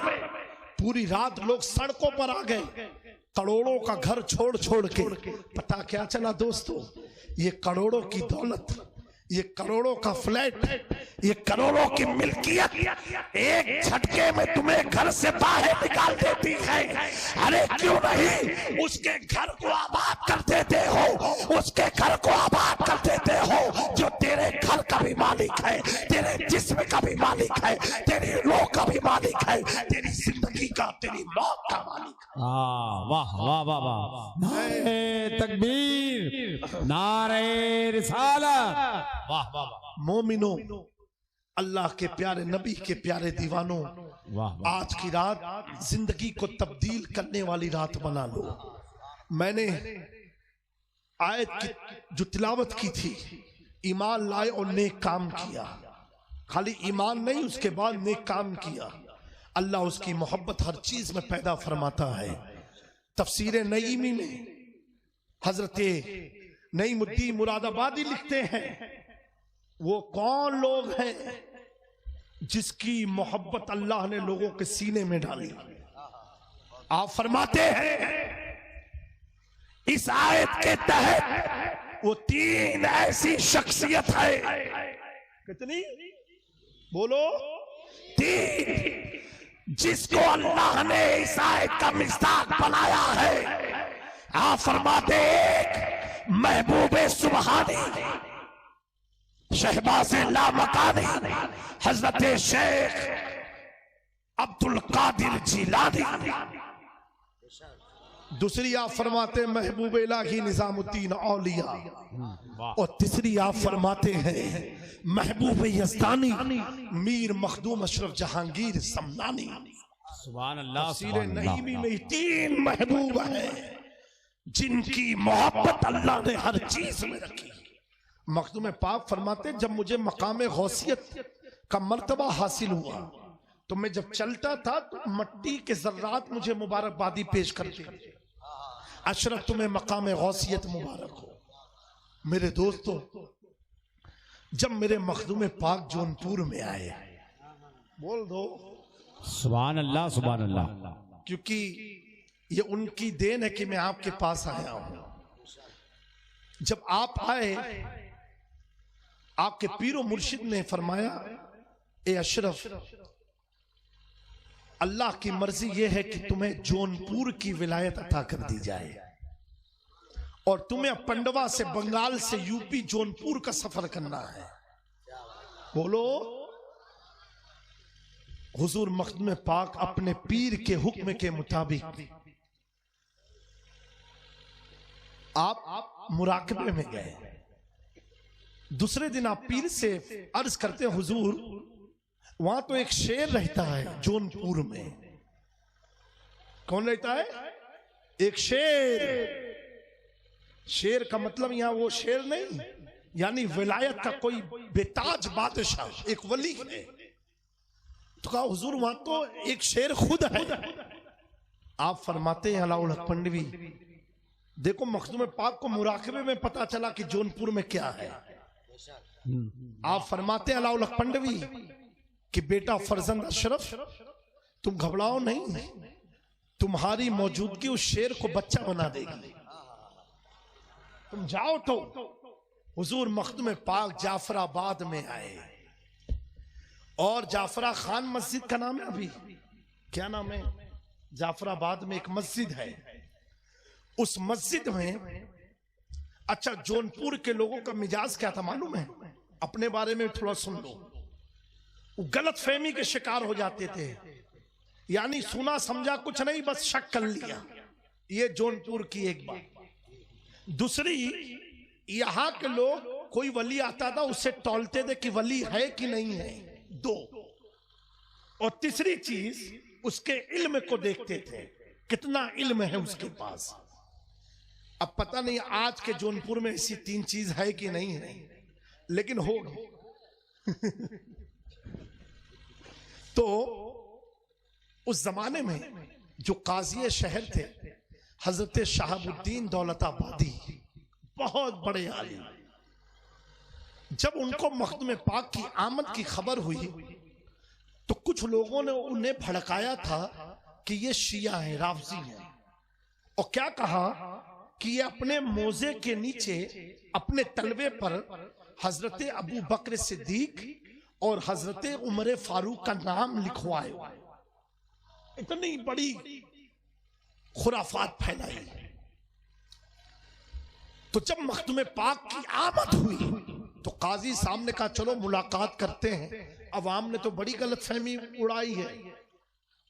पूरी रात लोग सड़कों पर आ गए, करोड़ों का घर छोड़ छोड़ के। पता क्या चला दोस्तों? ये करोड़ों की दौलत, ये करोड़ों का फ्लैट, ये करोड़ों की मिल्कियत एक झटके में तुम्हें घर से बाहर निकाल देती है। अरे क्यों नहीं उसके घर को आबाद कर देते हो? उसके घर को आबाद कर देते हो जो तेरे घर का भी मालिक है, तेरे जिस्म का भी मालिक है, तेरी रूह का भी मालिक है, तेरी जिंदगी का, तेरी मौत का मालिक है। वाह वाह वाह वाह, नारे तकबीर, नारे रिसालत। वाह वाह वाह। मोमिनो, अल्लाह के प्यारे नबी के प्यारे दीवानों, आज की रात जिंदगी को तब्दील करने वाली रात बना लो। मैंने आयत की जो तिलावत की थी, ईमान लाए और नेक काम किया। खाली ईमान नहीं, उसके बाद नेक काम किया। अल्लाह उसकी मोहब्बत हर चीज में पैदा फरमाता है। तफसीर नईमी में हजरत नईमुद्दीन मुरादाबादी लिखते हैं वो कौन लोग हैं जिसकी मोहब्बत अल्लाह ने लोगों के सीने में डाली। आप फरमाते हैं इस आयत के तहत वो तीन ऐसी शख्सियत है। कितनी? बोलो। तीन, जिसको अल्लाह ने इस आयत का मिस्ताक बनाया है। आप फरमाते एक महबूबे सुबहानी शहबाज लामकानी हजरत शेख अब्दुल कादिर जिलानी। दूसरी आप फरमाते महबूब इलाही निजामुद्दीन औलिया, और तीसरी आप फरमाते हैं महबूब यज़दानी मीर मखदूम अशरफ जहांगीर समनानी। सुभान अल्लाह, सीरे नईमी में 3 महबूब हैं जिनकी मोहब्बत अल्लाह ने हर चीज में रखी। मखदूम पाक फरमाते जब मुझे मकाम गौसियत का मर्तबा हासिल हुआ तो मैं जब चलता था तो मट्टी के जर्रात मुझे मुबारकबादी पेश करते, अशरफ तुम्हें मकाम गौसियत मुबारक हो। मेरे दोस्तों, जब मेरे मखदूम पाक जौनपुर में आए, बोल दो सुभान अल्लाह, सुभान अल्लाह, क्योंकि ये उनकी देन है कि मैं आपके पास आया हूं। जब आप आए, आपके पीरो मुर्शिद ने फरमाया, ए अशरफ, अल्लाह की मर्जी यह है कि तुम्हें जौनपुर की विलायत अता कर दी जाए और तुम्हें पंडवा से, बंगाल से यूपी जौनपुर का सफर करना है। बोलो। हुजूर मखदूम पाक अपने पीर के हुक्म के मुताबिक आप मुराकबे में गए। दूसरे दिन आप पीर से अर्ज करते हैं, हुजूर वहां तो एक शेर रहता है जौनपुर में। कौन रहता है? एक शेर। शेर का मतलब यहां वो शेर नहीं, यानी विलायत का कोई बेताज बादशाह, एक वली है। तो कहा हुजूर वहां तो एक शेर खुद है। आप फरमाते हैं अलाउल हक पंडवी, देखो मखदूम पाक को मुराकबे में पता चला कि जौनपुर में क्या है। आप फरमाते हैं अलाउल हक पंडवी कि बेटा फरजंद अशरफ, तुम घबराओ नहीं, तुम्हारी मौजूदगी उस शेर को बच्चा बना देगी। तुम जाओ। तो हुजूर मखदूम पाक जाफराबाद में आए और जाफरा खान मस्जिद का नाम है, अभी क्या नाम है, जाफराबाद में एक मस्जिद है। उस मस्जिद में, अच्छा जौनपुर के लोगों का मिजाज क्या था मालूम है? अपने बारे में थोड़ा सुन लो। वो गलत फहमी के शिकार हो जाते थे, यानी सुना समझा कुछ नहीं, बस शक कर लिया। ये जौनपुर की एक बात। दूसरी, यहां के लोग कोई वली आता था उससे टोलते थे कि वली है कि नहीं है। 2, और तीसरी चीज उसके इल्म को देखते थे, कितना इल्म है उसके पास। अब पता नहीं आज के जौनपुर में ऐसी 3 चीज है कि नहीं है, लेकिन होगी। तो उस जमाने में जो काजी शहर थे हजरत शहाबुद्दीन दौलताबादी, बहुत बड़े आलिम, जब उनको मखदूम पाक की आमद की खबर हुई तो कुछ लोगों ने उन्हें भड़काया था कि ये शिया हैं, राफजी हैं, और क्या कहा कि ये अपने मोजे के नीचे अपने तलवे पर हजरत अबू बकर सिद्दीक और हजरत उमर फारूक का नाम लिखवाए। इतनी बड़ी खुराफात फैलाई। तो जब मखदूम पाक की आमद हुई तो काजी साहब ने कहा चलो मुलाकात करते हैं। अवाम ने तो बड़ी गलतफहमी उड़ाई है।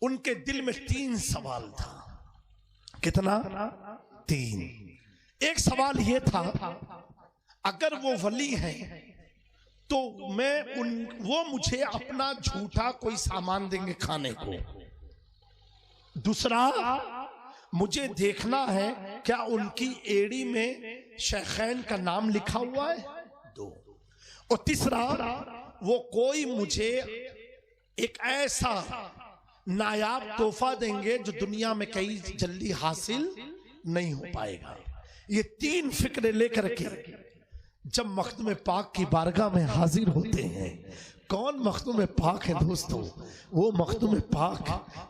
उनके दिल में 3 सवाल था। कितना? 3। एक सवाल यह था, अगर वो वली हैं तो वो मुझे अपना झूठा कोई सामान देंगे खाने को। दूसरा, मुझे देखना है क्या उनकी एड़ी में शेखैन का नाम लिखा हुआ है। 2, और तीसरा, वो कोई मुझे एक ऐसा नायाब तोहफा देंगे जो दुनिया में कहीं जल्दी हासिल नहीं हो पाएगा। ये 3 फिक्रे लेकर के जब मखदूम पाक की बारगाह में हाजिर होते हैं, कौन मखदूम पाक है दोस्तों? वो मखदूम पाक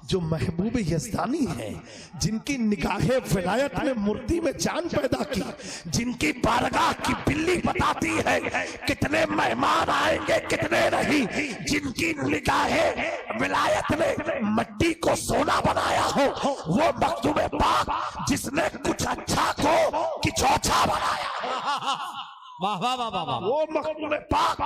जो महबूब यज़दानी है, जिनकी निगाहे विलायत में मूर्ति में जान पैदा की, जिनकी बारगाह की बिल्ली बताती है कितने मेहमान आएंगे कितने नहीं, जिनकी निगाहे विलायत ने मट्टी को सोना बनाया हो, वो मखदूम पाक जिसने कुछ अच्छा को किचौछा बनाया। वाह वाह वाह वाह वाह। वो मखदूम पाक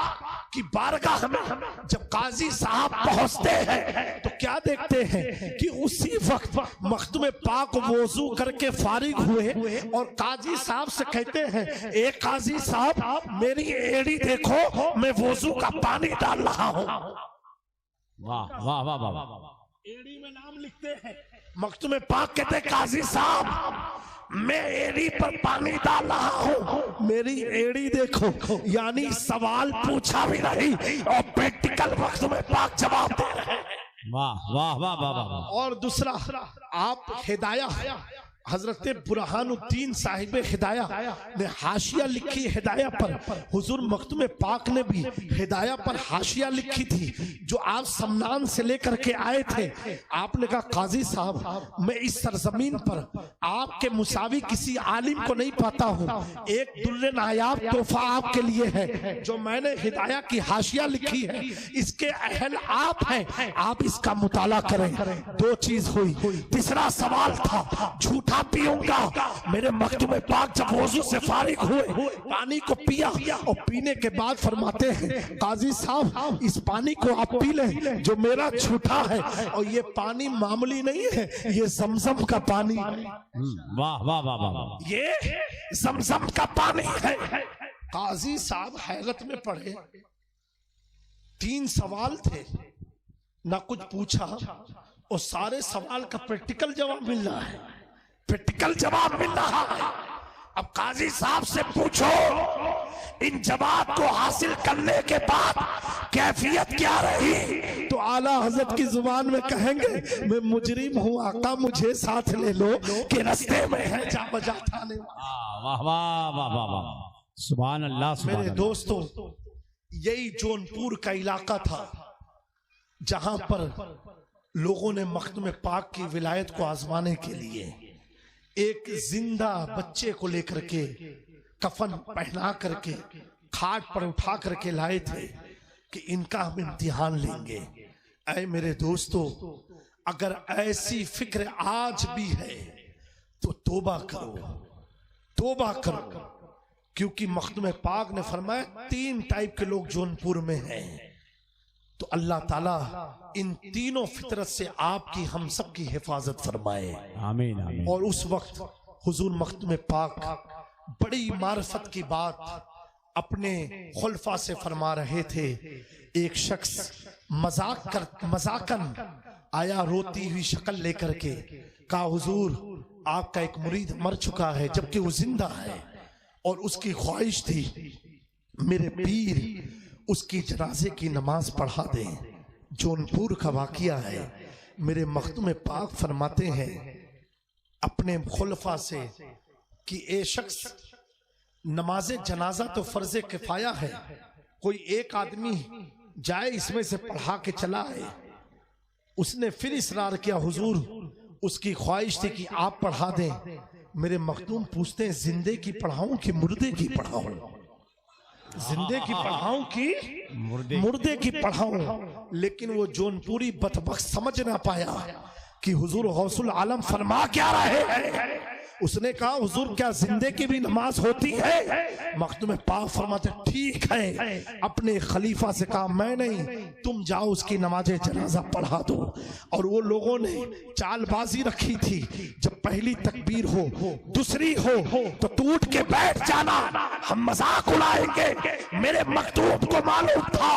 की बारगाह में जब काजी साहब पहुंचते हैं तो क्या देखते हैं कि उसी वक्त मखदूम पाक वोजू करके फारिग हुए और काजी साहब से कहते हैं, ए काजी साहब मेरी एड़ी देखो, मैं वोजू का पानी डाल रहा हूं। वाह वाह वाह वाह वाह। एड़ी में नाम लिखते हैं। मखदूम पाक कहते हैं, काजी साहब मैं एड़ी पर पानी डाल रहा हूं, मेरी एड़ी देखो। यानी सवाल पूछा भी नहीं और प्रैक्टिकल मखदूम पाक जवाब दे रहे हैं। वाह वाह वाह वाह वाह। और दूसरा, आप हिदाया हजरत बुरहानुद्दीन साहिब हिदाया ने हाशिया लिखी हिदाया पर। हुजूर मखदूम पाक ने भी हिदाया पर हाशिया लिखी थी जो आप समनान से लेकर के आए थे। आपने कहा, काजी साहब मैं इस सरजमीन पर आपके मुसावी किसी आलिम को नहीं पाता हूँ, एक दुर्रे नायाब तोहफा आपके लिए है। जो मैंने हिदाया की हाशिया लिखी है इसके अहल आप हैं, आप इसका मुताला करें। दो चीज हुई। तीसरा सवाल था, झूठा पीऊंगा। मेरे मखदूम पाक जब वजू से फारिग हुए पानी को पिया और पीने के बाद फरमाते हैं, काजी साहब इस पानी को आप पी लें जो मेरा झूठा है, और ये पानी मामूली नहीं है, ये जमजम का पानी। वाह वाह वाह वाह। ये जमजम का पानी है। काजी साहब हैरत में पड़े। 3 सवाल थे, ना कुछ पूछा और सारे सवाल का प्रैक्टिकल जवाब मिल रहा है। प्रैक्टिकल जवाब मिल रहा है। अब काजी साहब से पूछो, इन जवाब को हासिल करने के बाद कैफियत क्या रही? तो आला हजरत की जुबान में कहेंगे, मैं मुजरिम हूँ आका, मुझे साथ ले लो कि रास्ते में है जा बजा थाने। वाह वाह वाह वाह वाह। सुभान अल्लाह सुभान मेरे अल्लाह। दोस्तों, यही जौनपुर का इलाका था जहां पर लोगों ने मखदूम पाक की विलायत को आजमाने के लिए एक जिंदा बच्चे को लेकर के कफन पहना करके खाट पर उठा करके लाए थे कि इनका हम इम्तिहान लेंगे। ऐ मेरे दोस्तों, अगर ऐसी फिक्र आज भी है तो तौबा करो, तौबा करो, क्योंकि मखदूम पाक ने फरमाया 3 टाइप के लोग जौनपुर में हैं। तो अल्लाह ताला इन तीनों फितरत से आपकी हम सब की हिफाजत फरमाए, आमीन आमीन। और उस वक्त हुजूर मखदूम पाक बड़ी मार्फत की बात अपने खुलफा से फरमा रहे थे। एक शख्स मजाकन आया रोती हुई शक्ल लेकर के, कहा, हुजूर आपका एक मुरीद मर चुका है, जबकि वो जिंदा है, और उसकी ख्वाहिश थी मेरे पीर उसकी जनाजे की नमाज पढ़ा दें। जौनपुर का वाकया है। मेरे मखदूम पाक फरमाते हैं अपने खुलफा से कि ए शख्स, नमाज जनाजा तो फर्ज किफाया है, कोई एक आदमी जाए इसमें से पढ़ा के चला आए। उसने फिर इसरार किया, हुजूर उसकी ख्वाहिश थी कि आप पढ़ा दें। मेरे मखदूम पूछते हैं, जिंदे की पढ़ाऊं कि मुर्दे की पढ़ाऊं? जिंदे की पढ़ाऊं कि मुर्दे की पढ़ाऊं? लेकिन वो जौनपुरी बदबख्त समझ ना पाया कि हुजूर गौसुल आलम फरमा क्या रहे हैं। उसने कहा, हुजूर क्या जिंदे की भी नमाज होती है? मखदूम पाक फरमाते, ठीक है। अपने खलीफा से कहा, मैं नहीं, तुम जाओ उसकी नमाज जनाजा पढ़ा दो। और वो लोगों ने चालबाजी रखी थी, जब पहली तकबीर हो, दूसरी हो तो टूट के बैठ जाना, हम मजाक उड़ाएंगे। मेरे मखदूम को मालूम था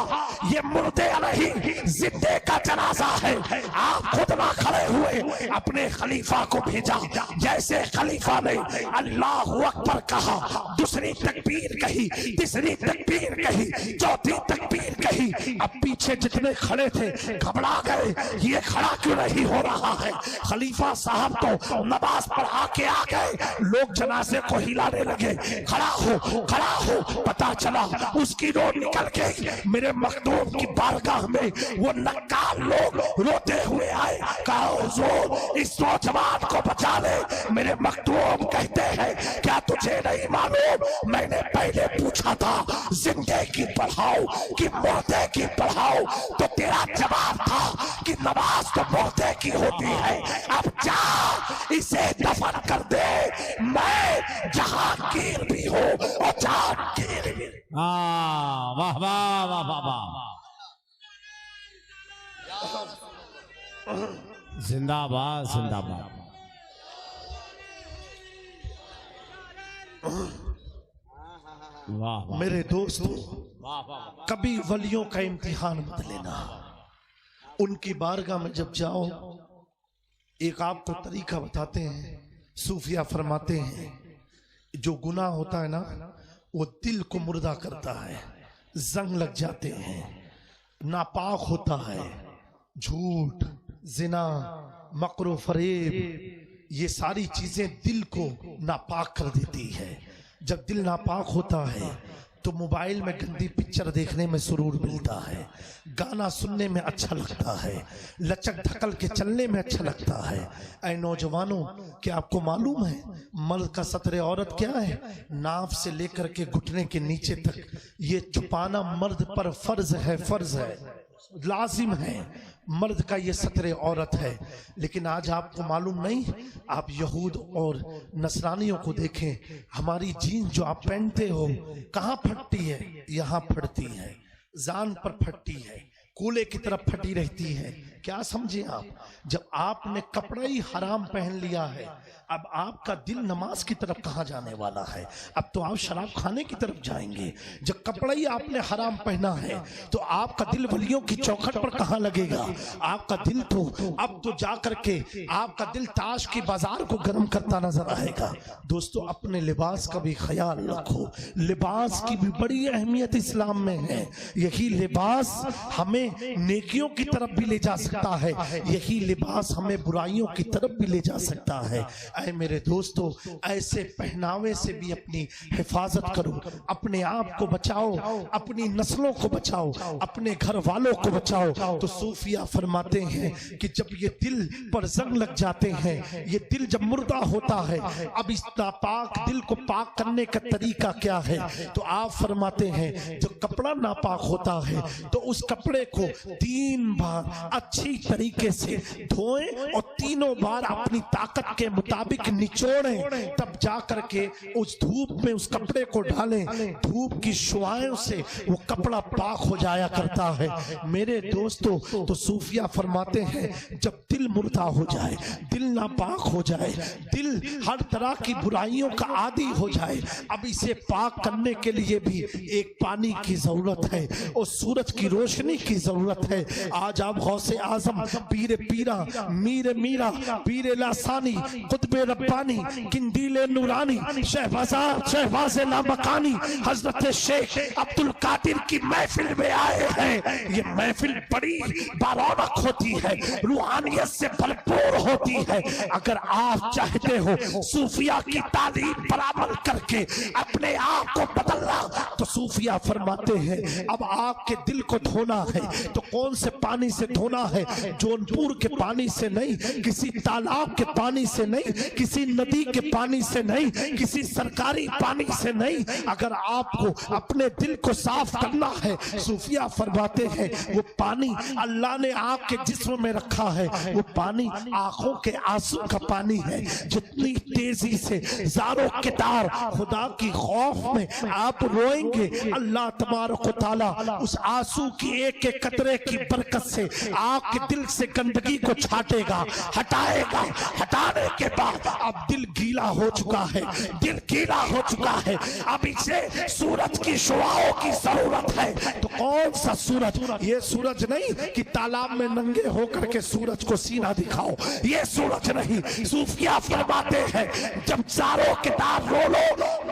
ये मुर्दे नहीं, जिंदे का जनाजा है। आप खुद ना खड़े हुए, अपने खलीफा को भेजा। जैसे खलीफा ने अल्लाह अकबर कहा, दूसरी तकबीर कही, तीसरी तकबीर कही, चौथी तकबीर कही। अब पीछे जितने खड़े थे घबरा गए, ये खड़ा क्यों नहीं हो रहा है? खलीफा साहब तो नमाज पढ़ा के आ गए, लोग जनाजे को हिलाने लगे, खड़ा हो खड़ा हो। पता चला उसकी रोड निकल गई। मेरे मखदूम की बारगाह में वो नक्काल लोग रोते हुए आए, कहा, हुजूर इस नौजवान को बचा ले। मेरे मखदूम कहते हैं क्या तुझे नहीं मालूम, मैंने पहले पूछा था जिंदे की पढ़ाओ कि मुर्दे की पढ़ाओ, तो तेरा जवाब था कि नमाज तो मुर्दे की होती है। अब जा इसे दफन कर दे, मैं जहांगीर भी हूँ और जहांगीर भी। वाह वाह वाह वाह वाह, जिंदाबाद जिंदाबाद। वाह वाह मेरे दोस्तों, वाह वाह, कभी वलियों का इम्तिहान मत लेना। उनकी बारगाह में जब जाओ, एक आपको तरीका बताते हैं, सूफिया फरमाते हैं जो गुनाह होता है ना वो दिल को मुर्दा करता है, जंग लग जाते हैं, नापाक होता है, झूठ, जिना, मकरो फरेब, ये सारी चीजें दिल को नापाक कर देती है। जब दिल नापाक होता है तो मोबाइल में गंदी पिक्चर देखने में सुरूर मिलता है, गाना सुनने में अच्छा लगता है, लचक धकल के चलने में अच्छा लगता है। ऐ नौजवानों, क्या आपको मालूम है मर्द का सतरे औरत क्या है? नाफ से लेकर के घुटने के नीचे तक ये छुपाना मर्द पर फर्ज है, फर्ज है, लाजिम है। मर्द का ये सतरे औरत है। लेकिन आज आपको मालूम नहीं, आप यहूद और नसरानियों को देखें, हमारी जीन्स जो आप पहनते हो कहाँ फटती है? यहाँ फटती है, जान पर फटती है, कूले की तरफ फटी रहती है। क्या समझे आप? जब आपने कपड़ा ही हराम पहन लिया है, अब आपका दिल नमाज की तरफ कहाँ जाने वाला है? अब तो आप शराब खाने की तरफ जाएंगे। जब कपड़ा ही आपने हराम पहना है तो आपका दिल वलियों की चौखट पर कहाँ लगेगा? आपका दिल तो अब तो जा करके आपका दिल ताश की बाजार को गर्म करता नजर आएगा। दोस्तों, अपने लिबास का भी ख्याल रखो। लिबास की भी बड़ी अहमियत इस्लाम में है। यही लिबास हमें नेकियों की तरफ भी ले जा सकता है, यही लिबास हमें बुराइयों की तरफ भी ले जा सकता है। ऐ मेरे दोस्तों, ऐसे पहनावे से भी अपनी हिफाजत करो, अपने आप को बचाओ, अपनी नस्लों को बचाओ, अपने घर वालों को बचाओ। तो सूफिया फरमाते हैं कि जब ये दिल पर जंग लग जाते हैं, ये दिल जब मुर्दा होता है, अब इस नापाक दिल को पाक करने का तरीका क्या है? तो आप फरमाते हैं जो कपड़ा नापाक होता है तो उस कपड़े को 3 बार अच्छी तरीके से धोएं और 3 बार अपनी ताकत के मुताबिक निचोड़ें, तब जा करके उस धूप में उस कपड़े को डालें। धूप की शुआओं से वो कपड़ा पाक हो जाया करता है। मेरे दोस्तों, तो सूफिया फरमाते हैं जब दिल मुर्दा हो जाए, दिल नापाक हो जाए, दिल हर तरह की बुराइयों का आदी हो जाए, अब इसे पाक करने के लिए भी एक पानी की जरूरत है और सूरज की रोशनी की जरूरत है। आज आप गौसे आजम, पीर पीरा, मीर मीरा, पीर लासानी, कुतबे रब्बानी, किंदीले नूरानी, शहबाज़े लामकानी, हजरत शेख अब्दुल कादिर की महफिल में आए हैं। ये महफिल बड़ी बारौनक होती है, रूहानियत से भरपूर होती है। अगर आप चाहते हो सूफिया की तालीम पर अमल करके अपने आप को बदलना, तो सूफिया फरमाते हैं अब आपके दिल को धोना है तो कौन से पानी से धोना है? जौनपुर के पानी से नहीं, किसी तालाब के पानी से नहीं, किसी नदी के पानी से नहीं, किसी सरकारी पानी से नहीं। अगर आपको अपने दिल को साफ करना है, सूफिया फरमाते हैं वो पानी अल्लाह ने आपके जिस्म में रखा है, वो पानी आंखों के आंसू का पानी है। जितनी तेजी से ज़ारो के तार खुदा की खौफ में आप रोएंगे, अल्लाह तबारक व तआला उस आंसू की एक एक कतरे की बरकत से आपके दिल से गंदगी को छाटेगा, हटाएगा। हटाने के बाद अब दिल गीला हो चुका है, दिल गीला हो चुका है, अब इसे सूरज की शुआओं की जरूरत है। तो कौन सा सूरज? ये सूरज नहीं कि तालाब में नंगे होकर के सूरज को सीना दिखाओ, ये सूरज नहीं। सूफिया फरमाते हैं जब चारों किताब रो लो,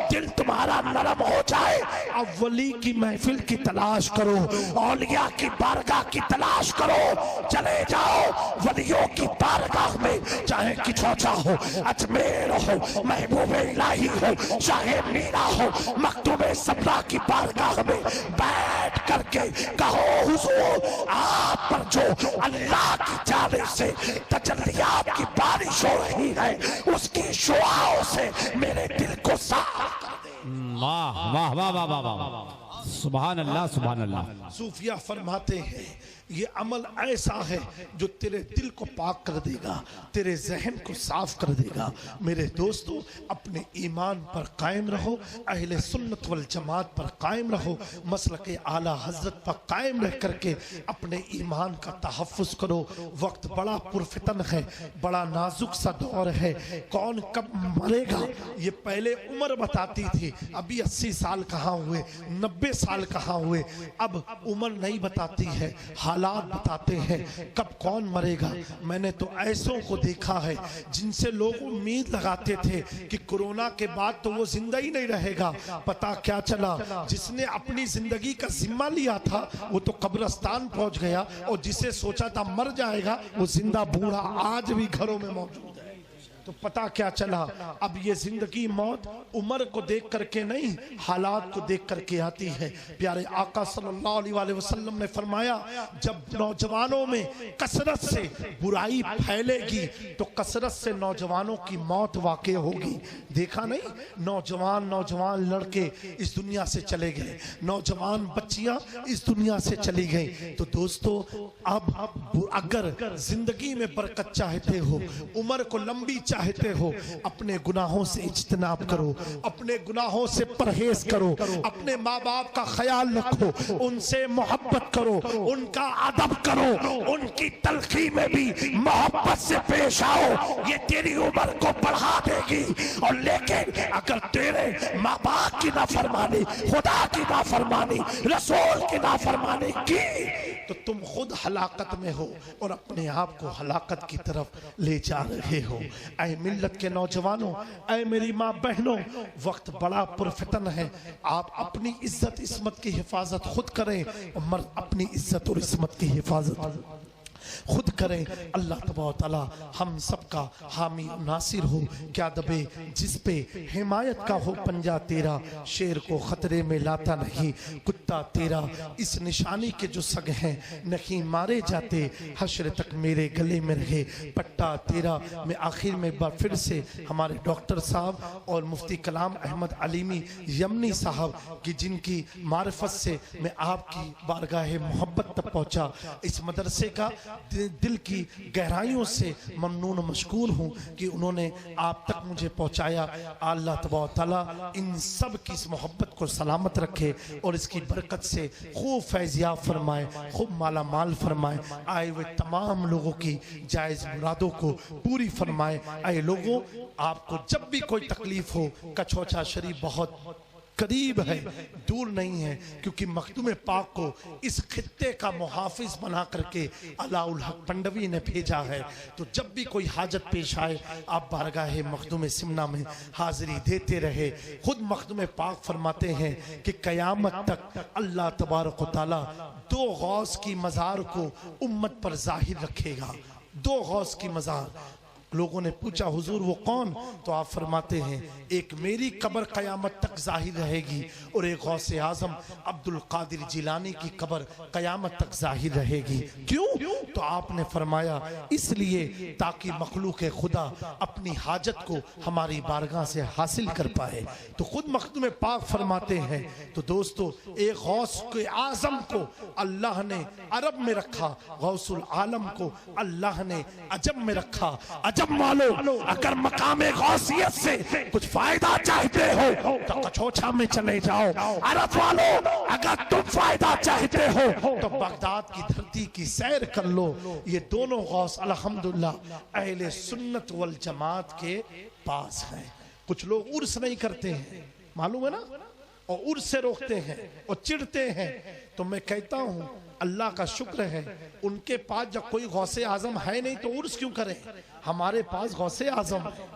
दिल तुम्हारा नरम हो जाए, अब वली की महफिल की तलाश करो, औलिया की बारगाह की तलाश करो। चले जाओ वलियों की बारगाह में, चाहे किचौचा हो, अजमेर हो, महबूब इलाही हो, चाहे मीरा हो, मखदूम सबला की बारगाह में बैठ करके कहो हुजूर आप पर जो अल्लाह की जानिब से तजल्लियात की बारिश हो रही है उसकी शुआओं से मेरे दिल को साफ कर दे। वाह वाह वाह वाह वाह वाह, सुभान अल्लाह सुभान अल्लाह। सूफिया फरमाते हैं ये अमल ऐसा है जो तेरे दिल को पाक कर देगा, तेरे जहन को साफ कर देगा। मेरे दोस्तों, अपने ईमान पर कायम रहो, अहले सुन्नत वल जमात पर कायम रहो, मसलके आला हजरत पर कायम रह करके अपने ईमान का तहफ़्फ़ुज़ करो। वक्त बड़ा पुरफितन है, बड़ा नाजुक सा दौर है। कौन कब मरेगा ये पहले उम्र बताती थी, अभी 80 साल कहाँ हुए, 90 साल कहाँ हुए, अब उम्र नहीं बताती है, हालात बताते हैं कब कौन मरेगा। मैंने तो ऐसों को देखा है जिनसे लोग उम्मीद लगाते थे कि कोरोना के बाद तो वो जिंदा ही नहीं रहेगा। पता क्या चला, जिसने अपनी जिंदगी का जिम्मा लिया था वो तो कब्रिस्तान पहुंच गया, और जिसे सोचा था मर जाएगा वो जिंदा बूढ़ा आज भी घरों में मौजूद है। तो पता क्या चला, अब ये जिंदगी मौत उम्र को देख करके नहीं, हालात को देख करके आती है। प्यारे आका सल्लल्लाहु अलैहि वसल्लम ने फरमाया, जब नौजवानों में कसरत से बुराई फैलेगी तो कसरत से नौजवानों की मौत वाक़ई होगी। देखा नहीं, नौजवान लड़के इस दुनिया से चले गए, नौजवान बच्चियां इस दुनिया से चली गई। तो दोस्तों, अब अगर जिंदगी में बरकत चाहते हो, उम्र को लंबी चाहते हो, अपने गुनाहों से इज्तनाब करो, अपने गुनाहों से परहेज करो, अपने माँ बाप का ख्याल रखो, उनसे मोहब्बत करो, उनका अदब करो, उनकी तलखी में भी मोहब्बत से पेश आओ। ये तेरी उम्र को बढ़ा देगी। और लेकिन अगर तेरे माँ बाप की नाफरमानी, खुदा की नाफरमानी, रसूल की नाफरमानी की तो तुम खुद हलाकत में हो और अपने आप को हलाकत की तरफ ले जा रहे हो। ऐ मिल्लत के नौजवानों, ऐ मेरी माँ बहनों, वक्त बड़ा पुरफितन है। आप अपनी इज्जत इस्मत की हिफाजत खुद करें और मर्द अपनी इज्जत और इस्मत की हिफाजत खुद करें। अल्लाह तबारक तआला हम सबका हामी नासिर हो। क्या दबे जिस पे हिमायत का हो पंजा तेरा, शेर को खतरे में लाता नहीं कुत्ता तेरा। इस निशानी के जो सग हैं नहीं मारे जाते, हश्र तक मेरे गले में रहे पट्टा तेरा। मैं आखिर में एक बार फिर से हमारे डॉक्टर साहब और मुफ्ती कलाम अहमद अलीमी यमनी साहब की, जिनकी मारिफत से मैं आपकी बारगाह मोहब्बत तक पहुँचा, इस मदरसे का दिल की गहराइयों से ममनून मशकूर हूँ कि उन्होंने आप तक मुझे पहुँचाया। अल्लाह तबारक तआला इन सब की इस मोहब्बत को सलामत रखे और इसकी बरकत से खूब फैज़याब फरमाए, खूब माला माल फरमाए। आए हुए तमाम लोगों की जायज़ मुरादों को पूरी फरमाए। आए लोगों, आपको जब भी कोई तकलीफ हो, कछोचा शरीफ बहुत करीब है, दूर नहीं है, क्योंकि मखदूम पाक को इस खित्ते का मुहाफिज बना करके अलाउल हक पंडवी ने भेजा है। तो जब भी कोई हाजत पेश आए, आप बारगाह मखदूम सिमना में हाजिरी देते रहे। खुद मखदूम पाक फरमाते हैं कि कयामत तक अल्लाह तबारक व तआला 2 गौस की मज़ार को उम्मत पर जाहिर रखेगा। 2 गौस की मज़ार। लोगों ने पूछा, हुजूर वो कौन? तो आप फरमाते हैं, एक मेरी कब्र कयामत तक जाहिर रहेगी और एक गौसे आजम अब्दुल कादिर जिलानी की कब्र कयामत तक जाहिर रहेगी। क्यों? तो आपने फरमाया इसलिए ताकि मखलूक खुदा अपनी हाजत को हमारी बारगाह से हासिल कर पाए। तो खुद मखदूम पाक फरमाते हैं। तो दोस्तों, एक गौस के आजम को अल्लाह ने अरब में रखा, गौसुल आलम को अल्लाह ने अजब में रखा। अजब वालों, अगर मकामे गौसियत से कुछ फायदा चाहते हो तो कछोछा में चले जाओ। अरब वालों, अगर तुम फायदा चाहते हो तो बगदाद की धरती की सैर कर लो। ये दोनों गौस अल्हम्दुलिल्लाह अहले सुन्नत वल जमात के पास हैं। कुछ लोग उर्स नहीं करते हैं, मालूम है ना, और उर्स से रोकते हैं और चिढ़ते हैं। तो मैं कहता हूँ अल्लाह का शुक्र है उनके पास जब कोई गौसे आजम है नहीं तो उर्स क्यों करें। हमारे पास गौसे आजम है,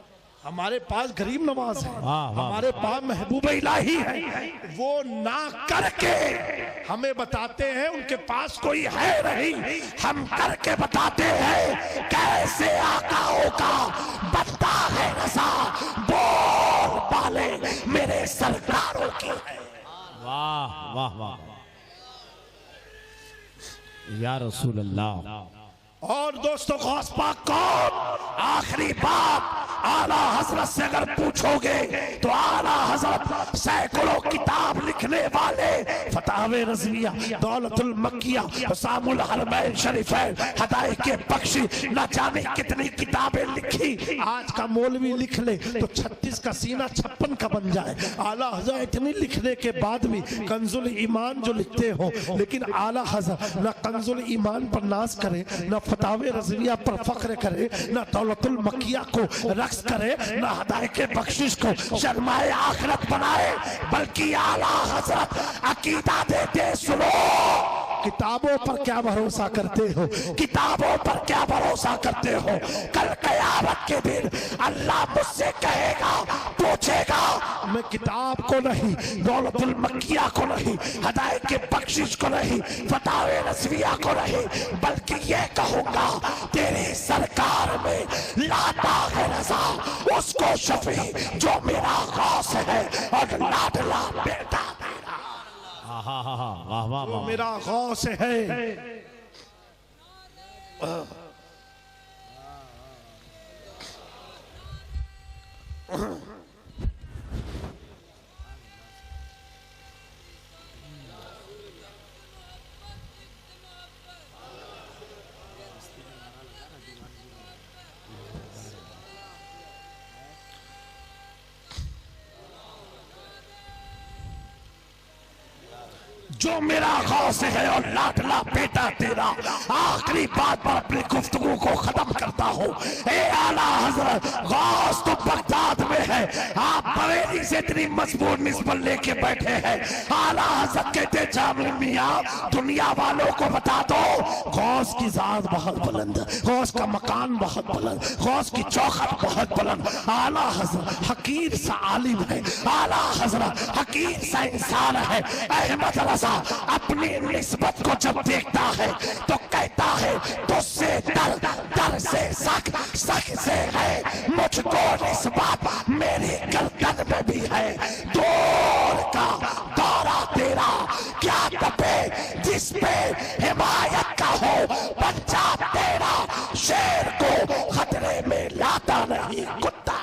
हमारे पास गरीब नवाज है, हमारे पास महबूब इलाही है। वो ना करके हमें बताते हैं उनके पास कोई है नहीं, हम करके बताते हैं कैसे आकाओं का बनता है नशा, बोल पाले मेरे सरकारों की है। वाह वाह वाह या रसूल अल्लाह। और दोस्तों, गौस पाक कौन? आखिरी बात, आला हजरत से अगर पूछोगे तो आला हजरत सैकड़ों किताब लिखने वाले, फतावे रज़विया, दौलतुल मक्किया, हुसामुल हरमैन शरीफैन, हदायके बख्शी, न जाने कितनी किताबें लिखी। आज का मौलवी लिख ले तो 36 का सीना 56 का बन जाए। आला हजरत इतनी लिखने के बाद भी कंजुल ईमान जो लिखते हो, लेकिन आला हजरत न कंजुल ईमान पर नाज करे, न फतावे रज़विया पर फख्र करे, न दौलतुल मक्किया को रक्स करे, न हदायके बख्शिश को शर्माए आखिरत बनाए, बल्कि आला हजरत अकीदा देते सुनो। किताबों पर क्या भरोसा करते हो? किताबों पर क्या भरोसा करते हो? कल क़यामत के दिन अल्लाह मुझसे कहेगा, पूछेगा, मैं किताब को नहीं, दौलतुल मक्किया को नहीं, हदायत के बख्शिश को नहीं, फतावे रज़विया को नहीं, बल्कि ये कहूंगा तेरी सरकार में लाता है रज़ा उसको शफी जो मेरा गौस है और लाडला बेटा मेरा। वाह वाह वाह वाह, मेरा गौस है। जो मेरा गौस है और लाडला बेटा तेरा। आखिरी बात पर अपनी गुफ्तगू को खत्म करता हूँ। ए आला हजरत, गौस तो बगदाद में है, आप बरेली से इतनी मजबूत निस्बत लेके बैठे हैं। आला हजरत कहते जामिल मियां दुनिया वालों को बता दो, गौस की जात बहुत बुलंद, गौस का मकान बहुत बुलंद, गौस की चौखट बहुत बुलंद। आला हजरत हकीर सा आलिम है, आला हजरत हकीर सा इंसान है। अहमद रज़ा अपनी निस्बत को जब देखता है तो कहता है तुझसे दर, दर से सख, सख से है मुझको निस्बत मेरी गर्दन में भी है। दूर का दौरा तेरा क्या तपे जिस पे हिमायत का हो बच्चा तेरा, शेर को खतरे में लाता नहीं कुत्ता।